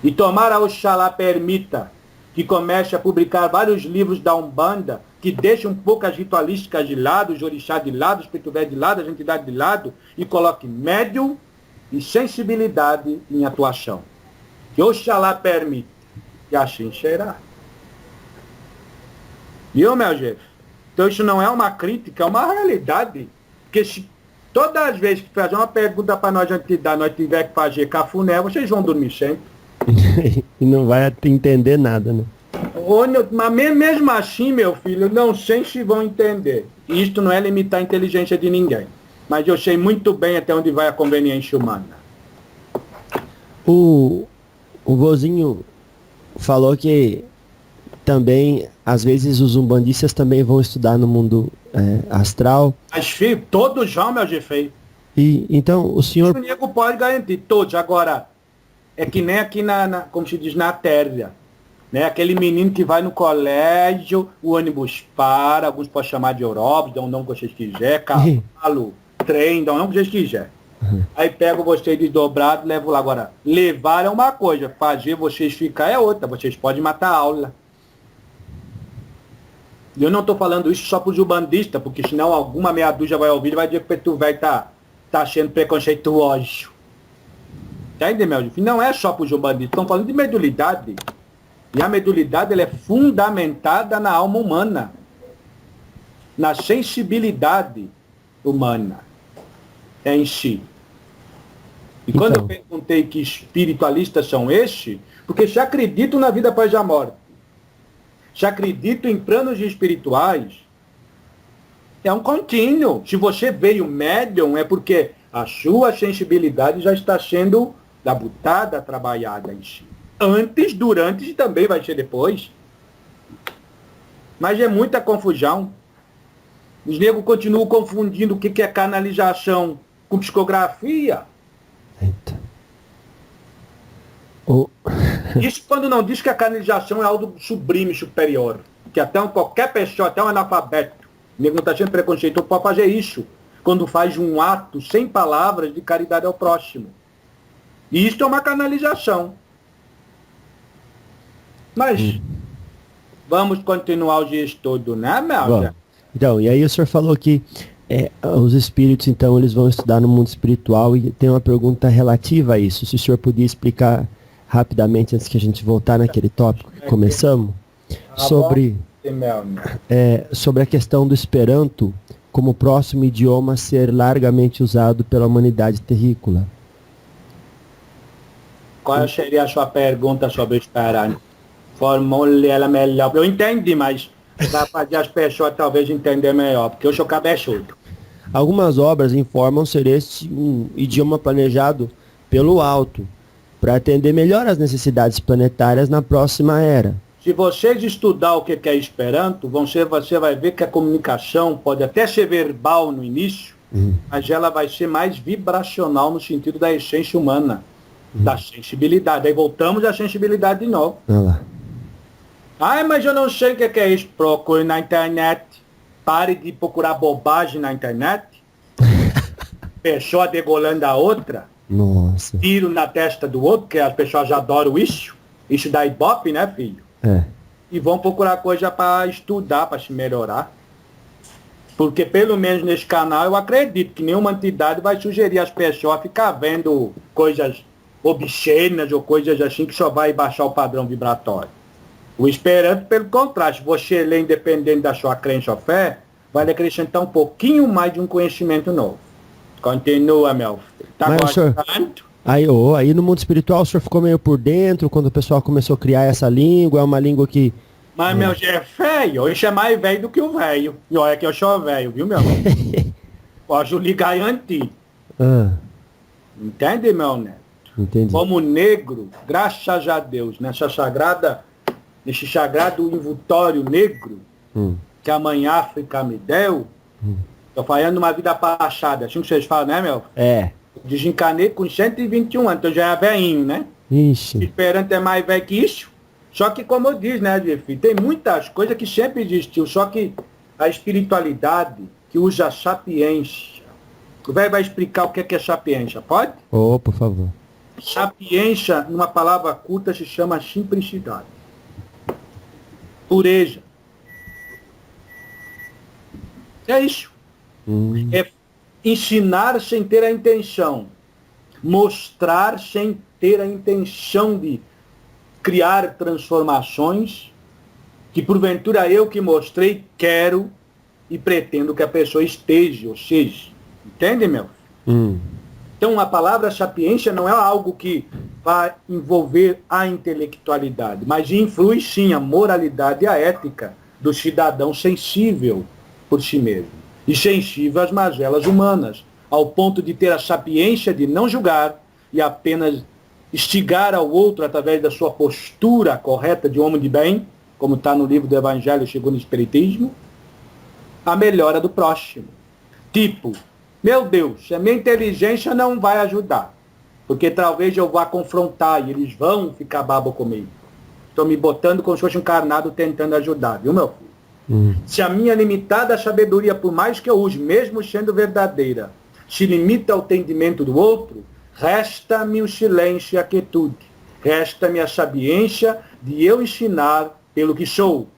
E tomara Oxalá permita que comece a publicar vários livros da Umbanda, que deixem um pouco as ritualísticas de lado, os orixás de lado, os preto velho de lado, as entidades de lado, e coloque médium e sensibilidade em atuação. Que Oxalá permita, que assim será. Viu, meu jefe? Então isso não é uma crítica, é uma realidade. Porque se todas as vezes que fazer uma pergunta para nós, entidade, nós tiver que fazer cafuné, vocês vão dormir sempre. E não vai entender nada, né? Mas mesmo assim, meu filho, não sei se vão entender. Isto não é limitar a inteligência de ninguém. Mas eu sei muito bem até onde vai a conveniência humana. O Vozinho falou que também, às vezes, os umbandistas também vão estudar no mundo astral. Mas, filho, todos já, meu jefe. E então o senhor... O nego pode garantir, todos. Agora, é que nem aqui como se diz, na Terra. Né? Aquele menino que vai no colégio, o ônibus para, alguns podem chamar de Európolis, dão o nome que vocês quiserem, cavalo, trem, dão o nome que vocês quiserem. Aí pego vocês desdobrado, levo lá. Agora, levar é uma coisa, fazer vocês ficar é outra. Vocês podem matar a aula. E eu não estou falando isso só para os umbandistas, porque senão alguma meia dúzia vai ouvir e vai dizer que tu velho tá sendo preconceituoso. Tá entendendo, meu filho? Não é só para os umbandistas, estão falando de medulidade. E a medulidade ela é fundamentada na alma humana, na sensibilidade humana em si. E quando eu perguntei que espiritualistas são estes, porque se acreditam na vida após a morte, se acreditam em planos espirituais, é um contínuo. Se você veio médium, é porque a sua sensibilidade já está sendo labutada, trabalhada em si. Antes, durante e também vai ser depois. Mas é muita confusão. Os negros continuam confundindo o que é canalização com psicografia. Eita. Isso quando não diz que a canalização é algo sublime, superior. Que até qualquer pessoa, até um analfabeto, o nego não está sendo preconceituoso, pode fazer isso. Quando faz um ato sem palavras de caridade ao próximo. E isso é uma canalização. Mas vamos continuar os dias todos, né, Melza? Então, e aí o senhor falou que os espíritos, então, eles vão estudar no mundo espiritual e tem uma pergunta relativa a isso. Se o senhor podia explicar rapidamente, antes que a gente voltar naquele tópico que começamos, sobre a questão do Esperanto como próximo idioma a ser largamente usado pela humanidade terrícola. Qual seria a sua pergunta sobre o Esperanto? Formule ela melhor. Eu entendi, mas vai fazer as pessoas talvez entender melhor, porque eu sou cabeçudo. Algumas obras informam ser este um idioma planejado pelo alto, para atender melhor às necessidades planetárias na próxima era. Se vocês estudar o que é Esperanto, você vai ver que a comunicação pode até ser verbal no início, mas ela vai ser mais vibracional no sentido da essência humana, da sensibilidade. Aí voltamos à sensibilidade de novo. Olha lá. Ai, mas eu não sei o que é isso. Procure na internet. Pare de procurar bobagem na internet. Pessoa degolando a outra. Nossa. Tiro na testa do outro, que as pessoas já adoram isso. Isso dá ibope, né, filho? É. E vão procurar coisa para estudar, para se melhorar. Porque pelo menos nesse canal eu acredito que nenhuma entidade vai sugerir às pessoas ficar vendo coisas obscenas ou coisas assim que só vai baixar o padrão vibratório. O Esperanto, pelo contrário, se você lê independente da sua crença ou fé, vai acrescentar um pouquinho mais de um conhecimento novo. Continua, meu filho. Tá gostando? Aí no mundo espiritual o senhor ficou meio por dentro, quando o pessoal começou a criar essa língua, é uma língua que... Mas, meu, já é feio. Isso é mais velho do que o velho. E olha que eu sou velho, viu, meu irmão? Posso ligar em antigo. Entende, meu neto? Entendi. Como negro, graças a Deus, nesse sagrado envoltório negro que a mãe África me deu, tô falando uma vida passada, assim que vocês falam, né, meu? Desencanei com 121 anos, então já é velhinho, né? Ixi. Esperanto é mais velho que isso. Só que, como eu disse, né, Jeff, tem muitas coisas que sempre existiu, só que a espiritualidade que usa a sapiência. O velho vai explicar o que é sapiência, pode? Por favor. Sapiência, numa palavra curta, se chama simplicidade. Pureza. É isso. É ensinar sem ter a intenção. Mostrar sem ter a intenção de criar transformações que, porventura, eu que mostrei, quero e pretendo que a pessoa esteja, ou seja. Entende, meu? Então, a palavra sapiência não é algo que vai envolver a intelectualidade, mas influi, sim, a moralidade e a ética do cidadão sensível por si mesmo. E sensível às mazelas humanas, ao ponto de ter a sapiência de não julgar e apenas instigar ao outro através da sua postura correta de homem de bem, como está no livro do Evangelho segundo o Espiritismo, a melhora do próximo. Tipo, meu Deus, a minha inteligência não vai ajudar, porque talvez eu vá confrontar e eles vão ficar babo comigo. Estou me botando como se fosse um encarnado tentando ajudar, viu, meu filho? Se a minha limitada sabedoria, por mais que eu use, mesmo sendo verdadeira, se limita ao entendimento do outro, resta-me o silêncio e a quietude. Resta-me a sabiência de eu ensinar pelo que sou,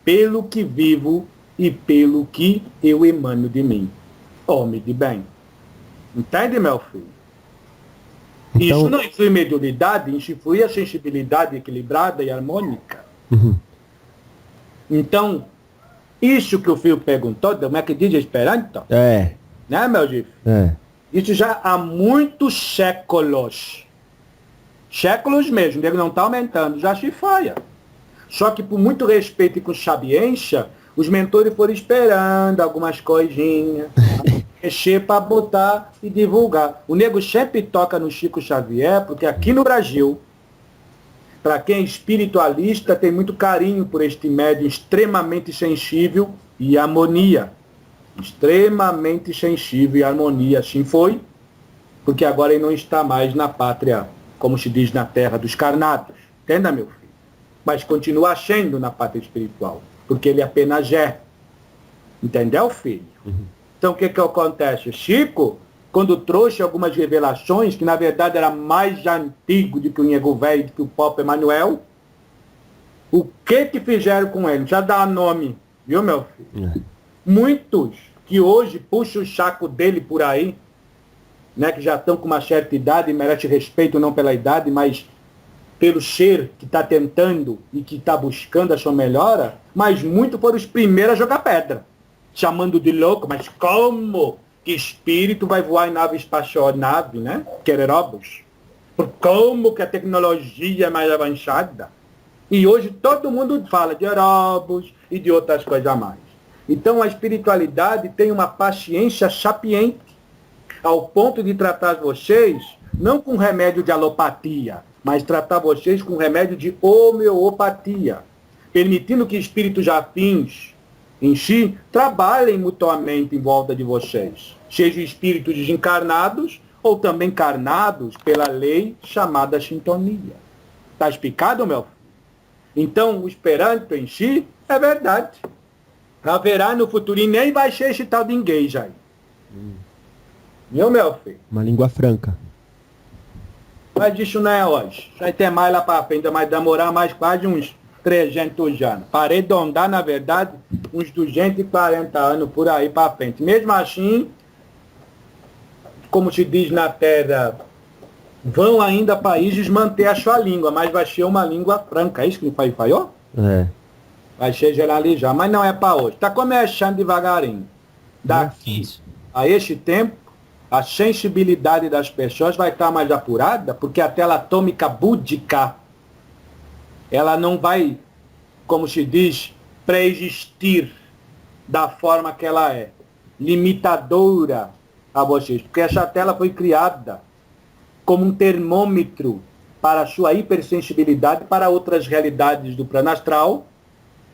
pelo que vivo e pelo que eu emano de mim. Homem de bem. Entende, meu filho? Então... Isso não influi mediunidade, isso influi a sensibilidade equilibrada e harmônica. Então, isso que o filho perguntou, como é que diz Esperanto? Né, meu filho? Isso já há muitos séculos. Séculos mesmo, ele não está aumentando, já se faia. Só que por muito respeito e com sabiência, os mentores foram esperando algumas coisinhas, mexer para botar e divulgar. O nego sempre toca no Chico Xavier, porque aqui no Brasil, para quem é espiritualista, tem muito carinho por este médium extremamente sensível e harmonia. Extremamente sensível e harmonia, assim foi, porque agora ele não está mais na pátria, como se diz, na terra dos carnados. Entenda, meu filho? Mas continua sendo na pátria espiritual, porque ele apenas é. Entendeu, filho? Então, o que acontece? Chico, quando trouxe algumas revelações, que na verdade era mais antigo do que o Nego Velho, do que o Papa Emanuel, o que fizeram com ele? Já dá nome, viu, meu filho? Muitos que hoje puxam o saco dele por aí, né, que já estão com uma certa idade, e merecem respeito não pela idade, mas pelo ser que está tentando e que está buscando a sua melhora, mas muitos foram os primeiros a jogar pedra, chamando de louco. Mas como que espírito vai voar em nave espacial, nave, né? Quererobos? Por como que a tecnologia é mais avançada? E hoje todo mundo fala de Erebos e de outras coisas a mais. Então a espiritualidade tem uma paciência sapiente, ao ponto de tratar vocês não com remédio de alopatia, mas tratar vocês com remédio de homeopatia, permitindo que espíritos afins em si trabalhem mutuamente em volta de vocês, sejam espíritos desencarnados ou também carnados pela lei chamada sintonia. Está explicado, meu filho? Então, o Esperanto em si é verdade. Haverá no futuro, e nem vai ser esse tal de engage aí. Viu, meu filho? Uma língua franca. Mas isso não é hoje. Isso aí tem mais lá para frente, vai demorar mais quase uns 300 anos. Para arredondar, na verdade, uns 240 anos por aí para frente. Mesmo assim, como se diz na Terra, vão ainda países manter a sua língua, mas vai ser uma língua franca. É isso que ele falou? Vai ser generalizar, mas não é para hoje. Está começando devagarinho. Daqui a este tempo, a sensibilidade das pessoas vai estar mais apurada, porque a tela atômica búdica, ela não vai, como se diz, preexistir da forma que ela é, limitadora a vocês, porque essa tela foi criada como um termômetro para a sua hipersensibilidade para outras realidades do plano astral,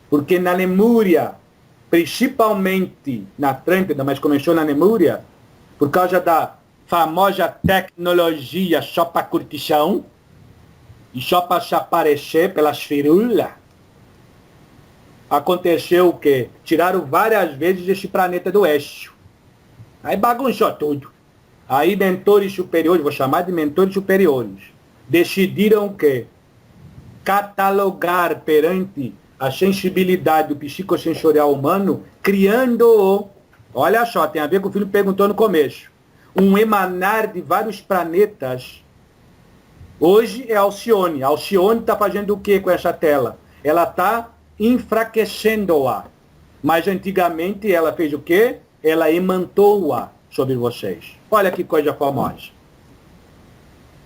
porque na Lemúria, principalmente na Atlântida, mas começou na Lemúria, por causa da famosa tecnologia só para curtição e só para se aparecer pelas firulas, aconteceu o quê? Tiraram várias vezes esse planeta do eixo. Aí bagunçou tudo. Aí mentores superiores, vou chamar de mentores superiores, decidiram o quê? Catalogar perante a sensibilidade do psicossensorial humano, criando, olha só, tem a ver com o que o filho perguntou no começo, um emanar de vários planetas. Hoje é Alcione. A Alcione está fazendo o que com essa tela? Ela está enfraquecendo-a. Mas antigamente ela fez o quê? Ela imantou-a sobre vocês. Olha que coisa famosa.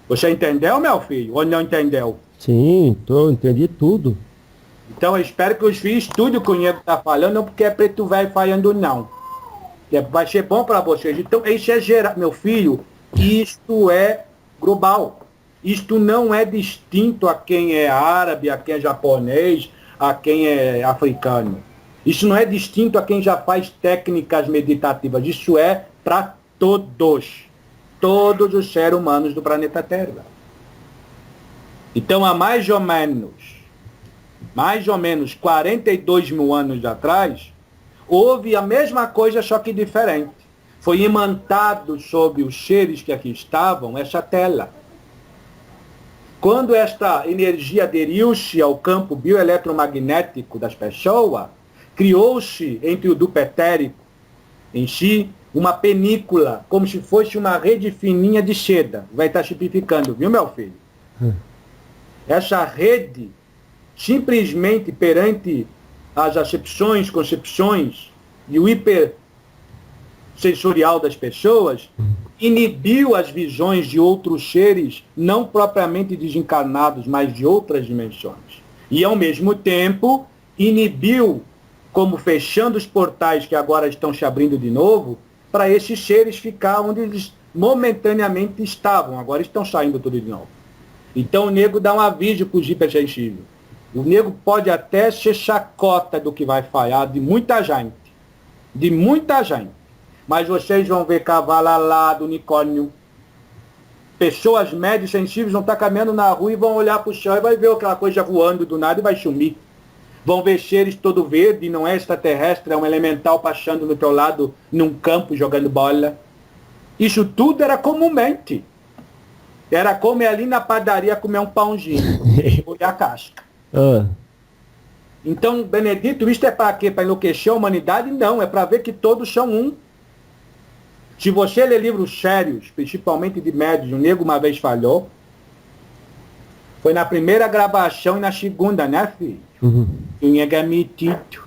Você entendeu, meu filho? Ou não entendeu? Sim, entendi tudo. Então eu espero que os filhos estudem o que o Nego está falando, não porque é preto velho falando, não. Vai ser bom para vocês. Então isso é geral, meu filho, isto é global. Isto não é distinto a quem é árabe, a quem é japonês, a quem é africano. Isso não é distinto a quem já faz técnicas meditativas. Isso é para todos. Todos os seres humanos do planeta Terra. Então, há mais ou menos mais ou menos 42 mil anos atrás, houve a mesma coisa, só que diferente. Foi imantado sobre os seres que aqui estavam essa tela. Quando esta energia aderiu-se ao campo bioeletromagnético das pessoas, criou-se entre o duto etérico em si uma película, como se fosse uma rede fininha de seda. Vai estar chipificando, viu, meu filho? Essa rede, simplesmente perante as acepções, concepções e o hipersensorial das pessoas, inibiu as visões de outros seres, não propriamente desencarnados, mas de outras dimensões. E, ao mesmo tempo, inibiu, como fechando os portais que agora estão se abrindo de novo, para esses seres ficar onde eles momentaneamente estavam, agora estão saindo tudo de novo. Então o nego dá um aviso para os hipersensíveis. O nego pode até ser chacota do que vai falhar de muita gente. De muita gente. Mas vocês vão ver cavalo alado, unicórnio. Pessoas médias sensíveis vão estar caminhando na rua e vão olhar para o chão e vai ver aquela coisa voando do nada e vai sumir. Vão ver seres todo verde, não é extraterrestre, é um elemental passando no teu lado num campo jogando bola. Isso tudo era comumente. Era como ir ali na padaria comer um pãozinho e a casca. Então, Benedito, isto é para quê? Para enlouquecer a humanidade? Não, é para ver que todos são um. Se você ler livros sérios, principalmente de médios, o nego uma vez falhou, foi na primeira gravação e na segunda, né, filho? O nego é metido.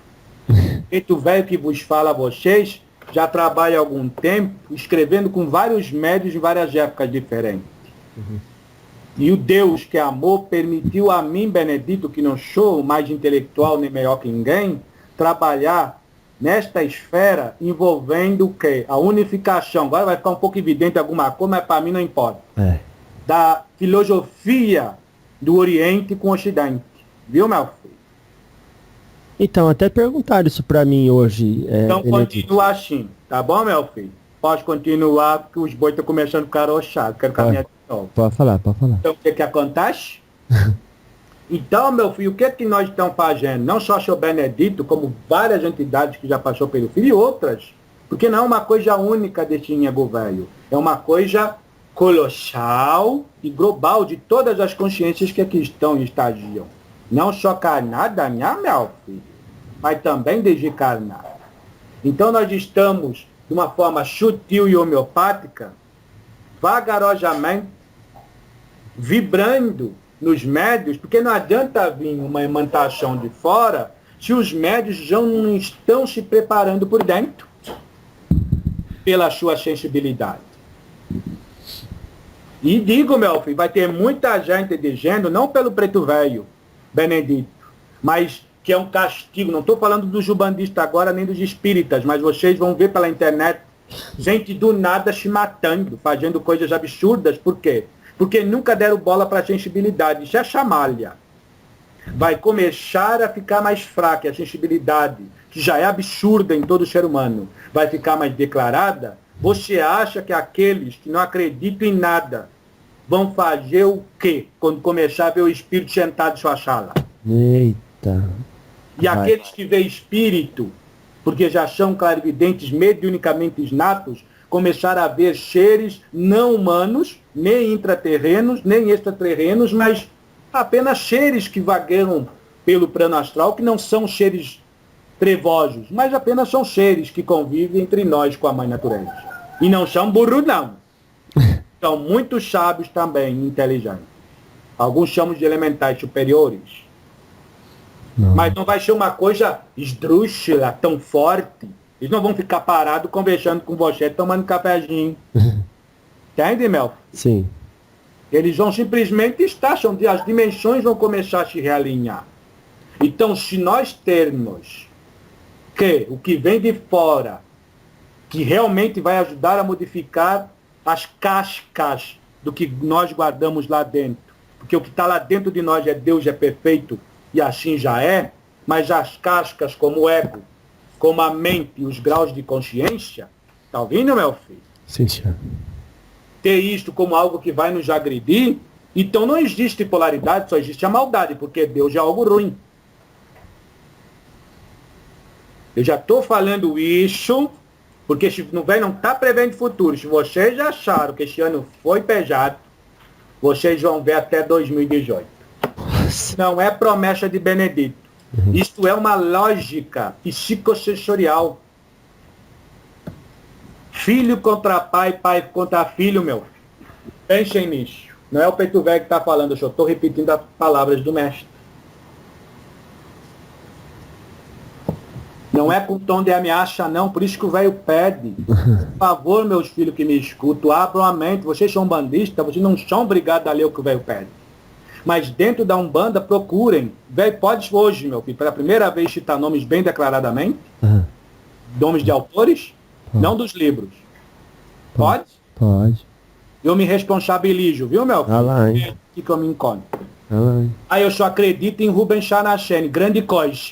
Esse velho que vos fala a vocês já trabalha há algum tempo escrevendo com vários médios de várias épocas diferentes. E o Deus que é amor permitiu a mim, Benedito, que não sou mais intelectual nem melhor que ninguém, trabalhar nesta esfera envolvendo o quê? A unificação. Agora vai ficar um pouco evidente alguma coisa, mas para mim não importa. Da filosofia do Oriente com o Ocidente. Viu, meu filho? Então, até perguntaram isso para mim hoje. Então continua assim, tá bom, meu filho? Pode continuar, porque os bois estão começando a ficar arrochados. Quero caminhar de novo. Pode falar. Então, o que acontece? Então, meu filho, o que nós estamos fazendo? Não só o seu Benedito, como várias entidades que já passou pelo filho e outras. Porque não é uma coisa única desse nego velho. É uma coisa colossal e global de todas as consciências que aqui estão e estagiam. Não só carnada, né, meu filho? Mas também desencarnada. Então, nós estamos, de uma forma sutil e homeopática, vagarosamente, vibrando nos médios, porque não adianta vir uma imantação de fora se os médios já não estão se preparando por dentro pela sua sensibilidade. E digo, meu filho, vai ter muita gente dizendo, não pelo preto velho, Benedito, mas que é um castigo. Não estou falando dos umbandistas agora, nem dos espíritas, mas vocês vão ver pela internet gente do nada se matando, fazendo coisas absurdas. Por quê? Porque nunca deram bola para a sensibilidade. Isso é chamalha. Vai começar a ficar mais fraca a sensibilidade, que já é absurda em todo ser humano, vai ficar mais declarada. Você acha que aqueles que não acreditam em nada vão fazer o quê quando começar a ver o espírito sentado em sua sala? Eita. E aqueles que veem espírito, porque já são clarividentes mediunicamente natos, começaram a ver seres não humanos, nem intraterrenos, nem extraterrenos, mas apenas seres que vagueiam pelo plano astral, que não são seres trevosos, mas apenas são seres que convivem entre nós com a Mãe Natureza. E não são burros, não. São muito sábios também, inteligentes. Alguns chamam de elementais superiores. Não. Mas não vai ser uma coisa esdrúxula, tão forte. Eles não vão ficar parados conversando com você, tomando cafezinho. Entende, Mel? Sim. Eles vão simplesmente estar, as dimensões vão começar a se realinhar. Então, se nós termos que o que vem de fora, que realmente vai ajudar a modificar as cascas do que nós guardamos lá dentro, porque o que está lá dentro de nós é Deus, é perfeito, e assim já é, mas as cascas como o ego, como a mente e os graus de consciência, está ouvindo, meu filho? Sim, senhor. Ter isto como algo que vai nos agredir, então não existe polaridade, só existe a maldade, porque Deus é algo ruim. Eu já estou falando isso, porque o velho não está prevendo futuro. Se vocês já acharam que esse ano foi pesado, vocês vão ver até 2018. Não é promessa de Benedito. Isto é uma lógica psicossensorial. Filho contra pai, pai contra filho, meu. Pensem nisso. Não é o peito velho que está falando, eu só estou repetindo as palavras do mestre. Não é com tom de ameaça, não. Por isso que o velho pede. Por favor, meus filhos que me escutam, abram a mente. Vocês são bandistas, vocês não são obrigados a ler o que o velho pede. Mas dentro da Umbanda, procurem. Velho, pode hoje, meu filho, pela primeira vez citar nomes bem declaradamente. Nomes de autores, não dos livros. Pode? Pode. Eu me responsabilizo, viu, meu filho? Ah lá, hein? É aqui que eu me encontro. Ah lá, hein? Aí eu só acredito em Rubens Chanachene, grande coisa.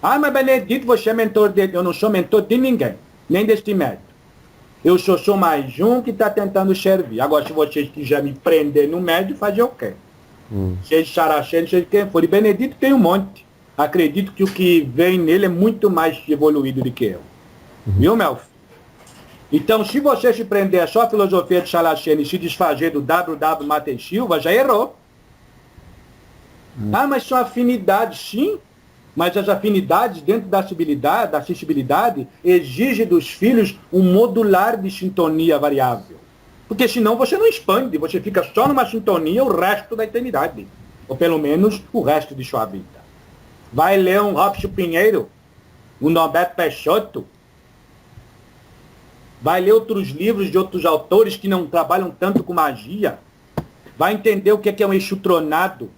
Ah, mas Benedito, você é mentor dele. Eu não sou mentor de ninguém, nem deste médico. Eu sou mais um que está tentando servir. Agora, se vocês quiserem me prender no médio, fazer o quê? Seja Chanachene, seja quem for. E Benedito tem um monte. Acredito que o que vem nele é muito mais evoluído do que eu. Viu, meu filho? Então, se você se prender só a filosofia de Chanachene e se desfazer do W.W. Matheus Silva, já errou. Ah, mas são afinidades, sim. Mas as afinidades dentro da acessibilidade exigem dos filhos um modular de sintonia variável. Porque senão você não expande, você fica só numa sintonia o resto da eternidade. Ou pelo menos o resto de sua vida. Vai ler um Robson Pinheiro, um Norberto Peixoto, vai ler outros livros de outros autores que não trabalham tanto com magia, vai entender o que é um eixo tronado.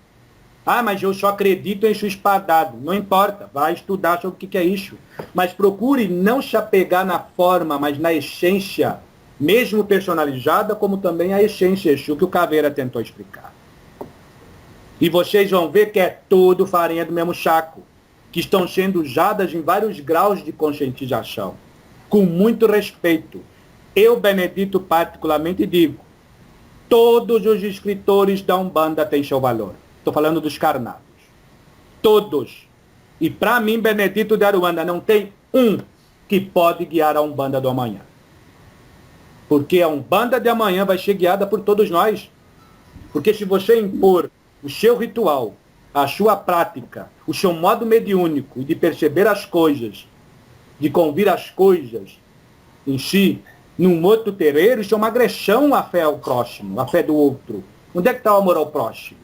Ah, mas eu só acredito em eixo espadado. Não importa, vai estudar sobre o que é isso. Mas procure não se apegar na forma, mas na essência, mesmo personalizada, como também a essência Exu, que o Caveira tentou explicar. E vocês vão ver que é tudo farinha do mesmo saco, que estão sendo usadas em vários graus de conscientização, com muito respeito. Eu, Benedito, particularmente digo, todos os escritores da Umbanda têm seu valor. Estou falando dos carnados. Todos. E para mim, Benedito de Aruanda, não tem um que pode guiar a Umbanda do amanhã. Porque a Umbanda de amanhã vai ser guiada por todos nós. Porque se você impor o seu ritual, a sua prática, o seu modo mediúnico de perceber as coisas, de convir as coisas em si, num outro terreiro, isso é uma agressão à fé ao próximo, à fé do outro. Onde é que está o amor ao próximo?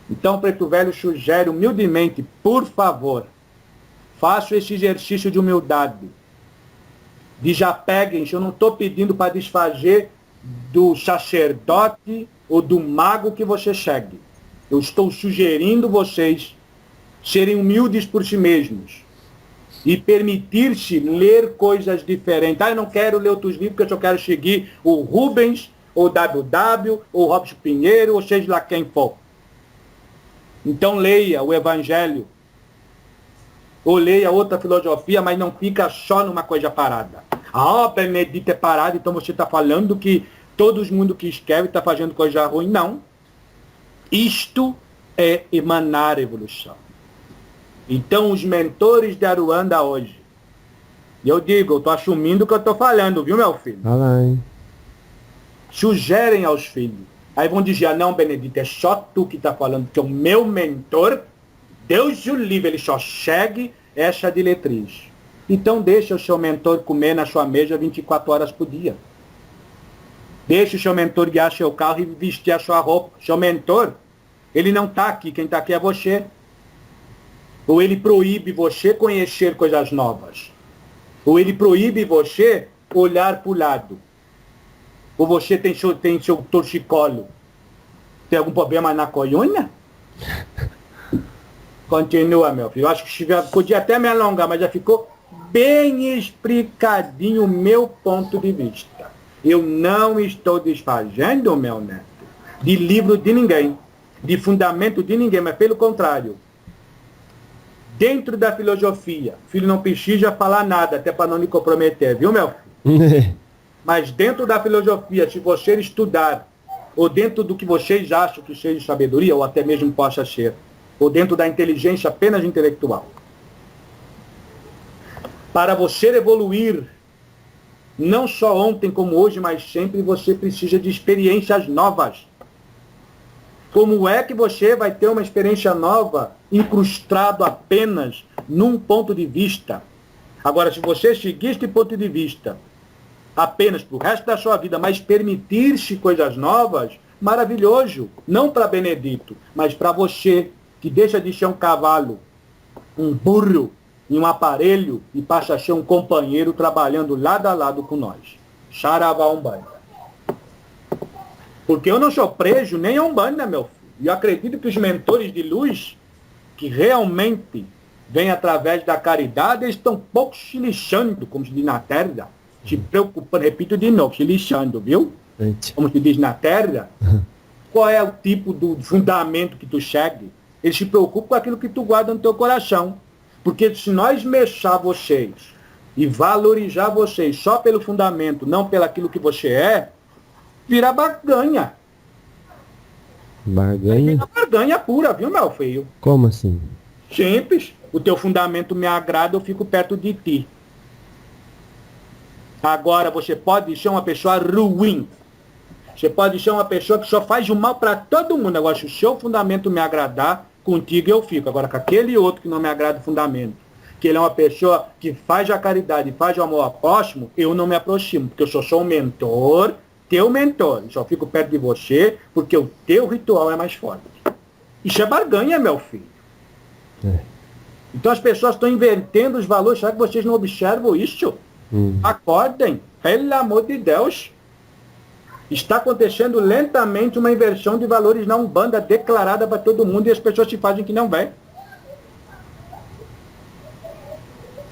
Então, Preto Velho sugere humildemente, por favor, faça esse exercício de humildade. Desapeguem-se, eu não estou pedindo para desfazer do sacerdote ou do mago que você segue. Eu estou sugerindo vocês serem humildes por si mesmos e permitir-se ler coisas diferentes. Ah, eu não quero ler outros livros, porque eu só quero seguir o Rubens, ou o W.W., ou o Robson Pinheiro, ou seja lá quem for. Então leia o Evangelho, ou leia outra filosofia, mas não fica só numa coisa parada. Ah, Benedito é parado, então você está falando que todo mundo que escreve está fazendo coisa ruim. Não. Isto é emanar a evolução. Então, os mentores de Aruanda hoje, eu digo, eu estou assumindo o que eu estou falando, viu, meu filho? Fala, hein? Sugerem aos filhos. Aí vão dizer, ah, não, Benedito, é só tu que está falando, que o meu mentor, Deus o livre, ele só segue essa diretriz. Então deixa o seu mentor comer na sua mesa 24 horas por dia. Deixa o seu mentor guiar seu carro e vestir a sua roupa. Seu mentor, ele não está aqui, quem está aqui é você. Ou ele proíbe você conhecer coisas novas. Ou ele proíbe você olhar para o lado. Ou você tem seu torcicolo. Tem algum problema na coluna? Continua, meu filho. Eu acho que podia até me alongar, mas já ficou bem explicadinho o meu ponto de vista. Eu não estou desfazendo, meu neto, de livro de ninguém, de fundamento de ninguém, mas pelo contrário. Dentro da filosofia, filho não precisa falar nada, até para não me comprometer, viu, meu filho? Mas dentro da filosofia, se você estudar, ou dentro do que vocês acham que seja sabedoria, ou até mesmo possa ser, ou dentro da inteligência apenas intelectual, Para você evoluir, não só ontem como hoje, mas sempre, você precisa de experiências novas. Como é que você vai ter uma experiência nova incrustado apenas num ponto de vista? Agora, se você seguir este ponto de vista apenas para o resto da sua vida, mas permitir-se coisas novas, maravilhoso. Não para Benedito, mas para você, que deixa de ser um cavalo, um burro em um aparelho e passa a ser um companheiro trabalhando lado a lado com nós. Saravá Umbanda. Porque eu não sou preso nem a Umbanda, meu filho. E eu acredito que os mentores de luz, que realmente vêm através da caridade, eles estão pouco se lixando, como se diz na terra, se preocupando, repito de novo, se lixando, viu? Como se diz na terra, qual é o tipo do fundamento que tu segue? Eles se preocupam com aquilo que tu guarda no teu coração. Porque se nós mexer vocês e valorizar vocês só pelo fundamento, não pelo aquilo que você é, vira barganha. Barganha? Vira barganha pura, viu, meu filho? Como assim? Simples. O teu fundamento me agrada, eu fico perto de ti. Agora, você pode ser uma pessoa ruim. Você pode ser uma pessoa que só faz o mal para todo mundo. Agora, se o seu fundamento me agradar, contigo eu fico. Agora, com aquele outro que não me agrada o fundamento, que ele é uma pessoa que faz a caridade, faz o amor ao próximo, eu não me aproximo, porque eu só sou um mentor, teu mentor. Eu só fico perto de você, porque o teu ritual é mais forte. Isso é barganha, meu filho. Então, as pessoas estão invertendo os valores. Será que vocês não observam isso? Acordem, pelo amor de Deus. Está acontecendo lentamente uma inversão de valores na Umbanda declarada para todo mundo e as pessoas se fazem que não vê.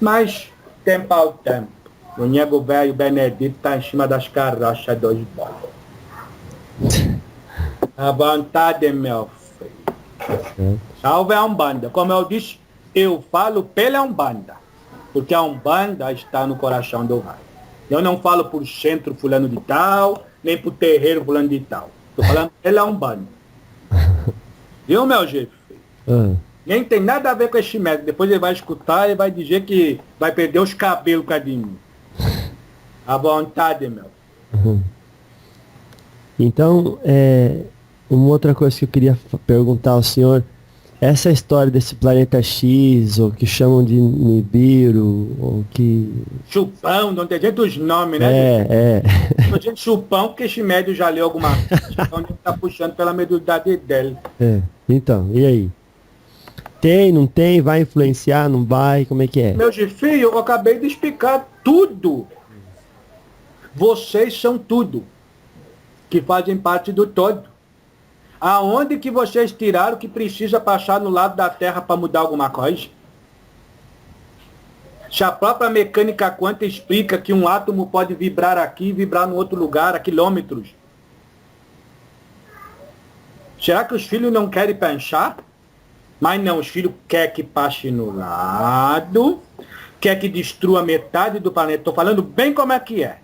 Mas, tempo ao tempo, o nego velho Benedito está em cima das carroças dois bolos. A vontade, meu filho. Salve a Umbanda. Como eu disse, eu falo pela Umbanda. Porque a Umbanda está no coração do raio. Eu não falo por centro fulano de tal, nem por terreiro fulano de tal. Estou falando pela Umbanda. Viu, meu jeito? Nem tem nada a ver com esse método. Depois ele vai escutar e vai dizer que vai perder os cabelos, cadinho. À vontade, meu. Então, uma outra coisa que eu queria perguntar ao senhor, essa história desse planeta X, ou que chamam de Nibiru, ou que... Chupão, não tem jeito dos nomes, né? Não tem chupão, porque esse médio já leu alguma coisa. Então ele está puxando pela mediunidade dele. Então, e aí? Tem, não tem? Vai influenciar, não vai? Como é que é? Meu filho, eu acabei de explicar tudo. Vocês são tudo. Que fazem parte do todo. Aonde que vocês tiraram que precisa passar no lado da Terra para mudar alguma coisa? Se a própria mecânica quântica explica que um átomo pode vibrar aqui e vibrar no outro lugar a quilômetros. Será que os filhos não querem pensar? Mas não, os filhos querem que passe no lado, quer que destrua metade do planeta. Estou falando bem como é que é.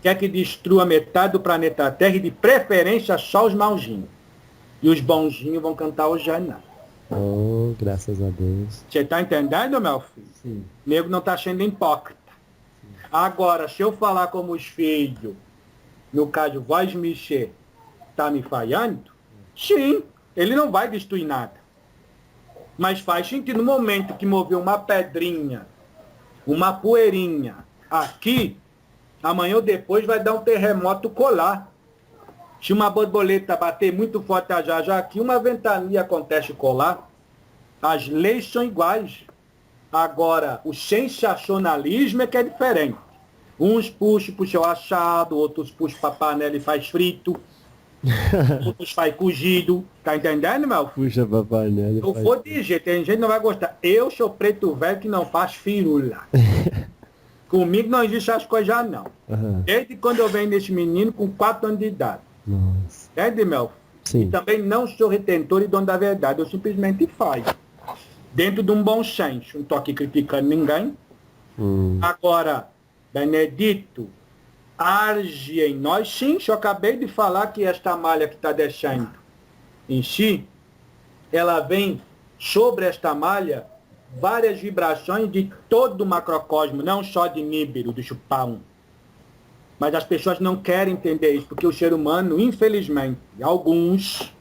Quer que destrua metade do planeta Terra e de preferência só os malzinhos. E os bonzinhos vão cantar Hosana. Oh, graças a Deus. Você está entendendo, meu filho? Sim. O nego não está sendo hipócrita. Sim. Agora, se eu falar como os filhos, no caso, voz mexer, está me falhando? Sim, ele não vai destruir nada. Mas faz sentido no momento que mover uma pedrinha, uma poeirinha aqui, amanhã ou depois vai dar um terremoto colar. Se uma borboleta bater muito forte já aqui, uma ventania acontece colar. As leis são iguais. Agora, o sensacionalismo é que é diferente. Uns puxam para o seu assado, outros puxam para a panela e faz frito. Outros faz cozido. Tá entendendo, meu? Puxa para a panela. Eu vou dizer, tem gente que não vai gostar. Eu sou preto velho que não faz firula. Comigo não existe essas coisas não. Desde quando eu venho nesse menino com 4 anos de idade. Nossa. Entende, meu? Sim. E também não sou retentor e dono da verdade. Eu simplesmente faço. Dentro de um bom senso. Não estou aqui criticando ninguém. Agora, Benedito, arge em nós. Sim, eu acabei de falar que esta malha que está descendo em si, ela vem sobre esta malha várias vibrações de todo o macrocosmo, não só de Nibiru, do Chupão. Mas as pessoas não querem entender isso, porque o ser humano, infelizmente, alguns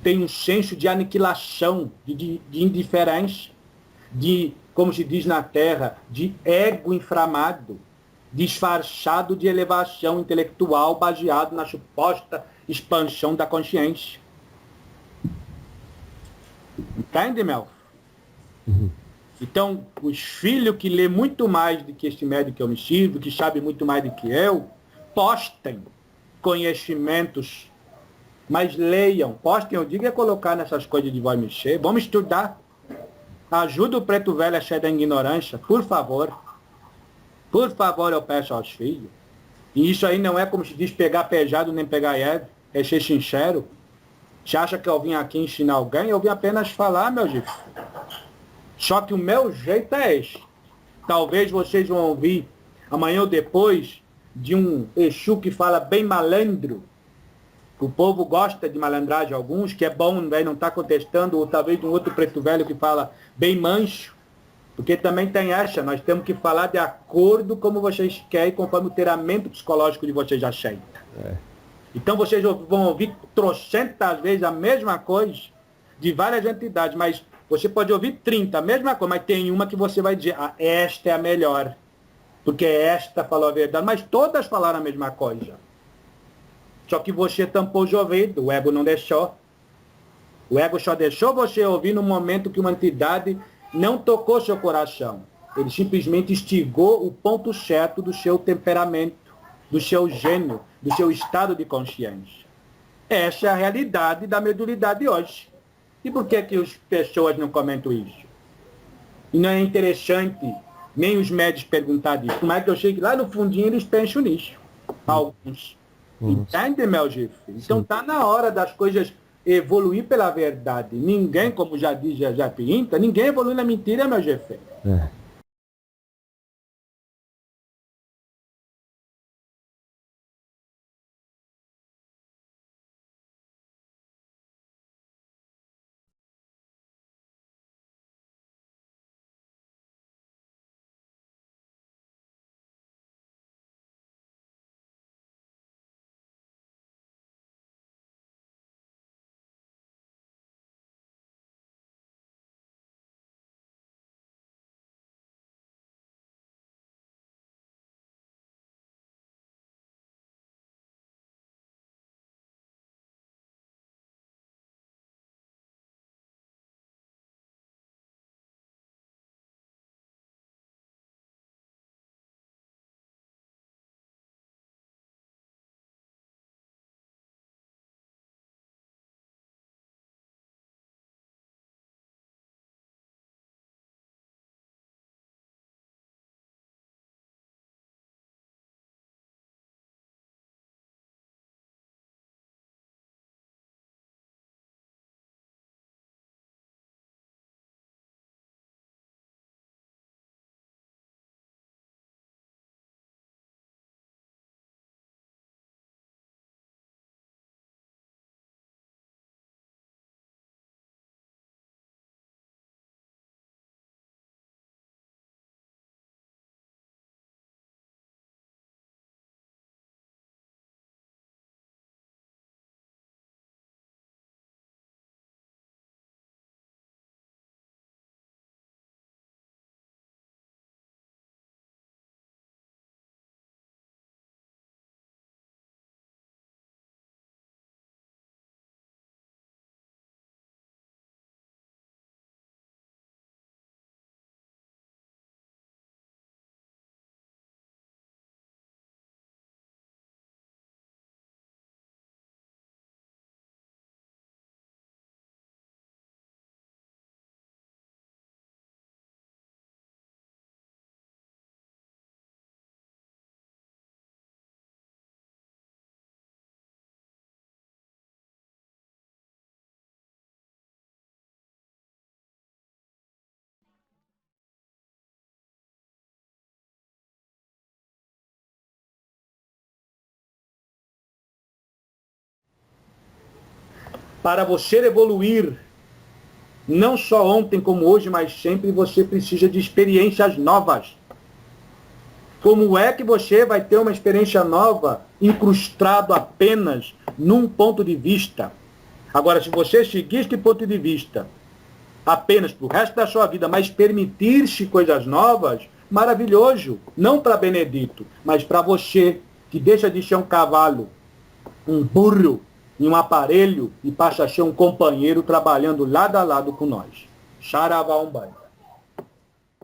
têm um senso de aniquilação, de indiferença, de, como se diz na Terra, de ego inflamado, disfarçado de elevação intelectual baseado na suposta expansão da consciência. Entende, Mel? Então, os filhos que lê muito mais do que este médico que eu me sirvo, que sabe muito mais do que eu, postem conhecimentos, mas leiam. Postem, eu digo, é colocar nessas coisas de vai mexer. Vamos estudar. Ajuda o preto velho a sair da ignorância, por favor. Por favor, eu peço aos filhos. E isso aí não é como se diz pegar pejado nem pegar leve, é ser sincero. Você acha que eu vim aqui ensinar alguém? Eu vim apenas falar, meu filho. Só que o meu jeito é esse. Talvez vocês vão ouvir amanhã ou depois de um Exu que fala bem malandro. O povo gosta de malandragem alguns, que é bom, não está contestando, ou talvez de um outro preto velho que fala bem mancho. Porque também tem essa, nós temos que falar de acordo como vocês querem, conforme o treinamento psicológico de vocês aceitam. Então vocês vão ouvir trocentas vezes a mesma coisa de várias entidades, mas você pode ouvir 30, a mesma coisa, mas tem uma que você vai dizer, ah, esta é a melhor, porque esta falou a verdade, mas todas falaram a mesma coisa. Só que você tampou os ouvidos, o ego não deixou. O ego só deixou você ouvir no momento que uma entidade não tocou seu coração. Ele simplesmente instigou o ponto certo do seu temperamento, do seu gênio, do seu estado de consciência. Essa é a realidade da mediunidade hoje. E por que as pessoas não comentam isso? E não é interessante nem os médicos perguntar disso. Por mais que eu chegue lá no fundinho, eles pensam nisso. Alguns. Entende, meu Gif? Então está na hora das coisas evoluir pela verdade. Ninguém, como já diz já Pinta, ninguém evolui na mentira, meu Gif. Para você evoluir Não só ontem como hoje, mas sempre você precisa de experiências novas. Como é que você vai ter uma experiência nova incrustado apenas num ponto de vista? Agora, se você seguir este ponto de vista apenas para o resto da sua vida, mas permitir-se coisas novas, maravilhoso. Não para Benedito, mas para você, que deixa de ser um cavalo, um burro em um aparelho e passa a ser um companheiro trabalhando lado a lado com nós. Xaravá Umbanda.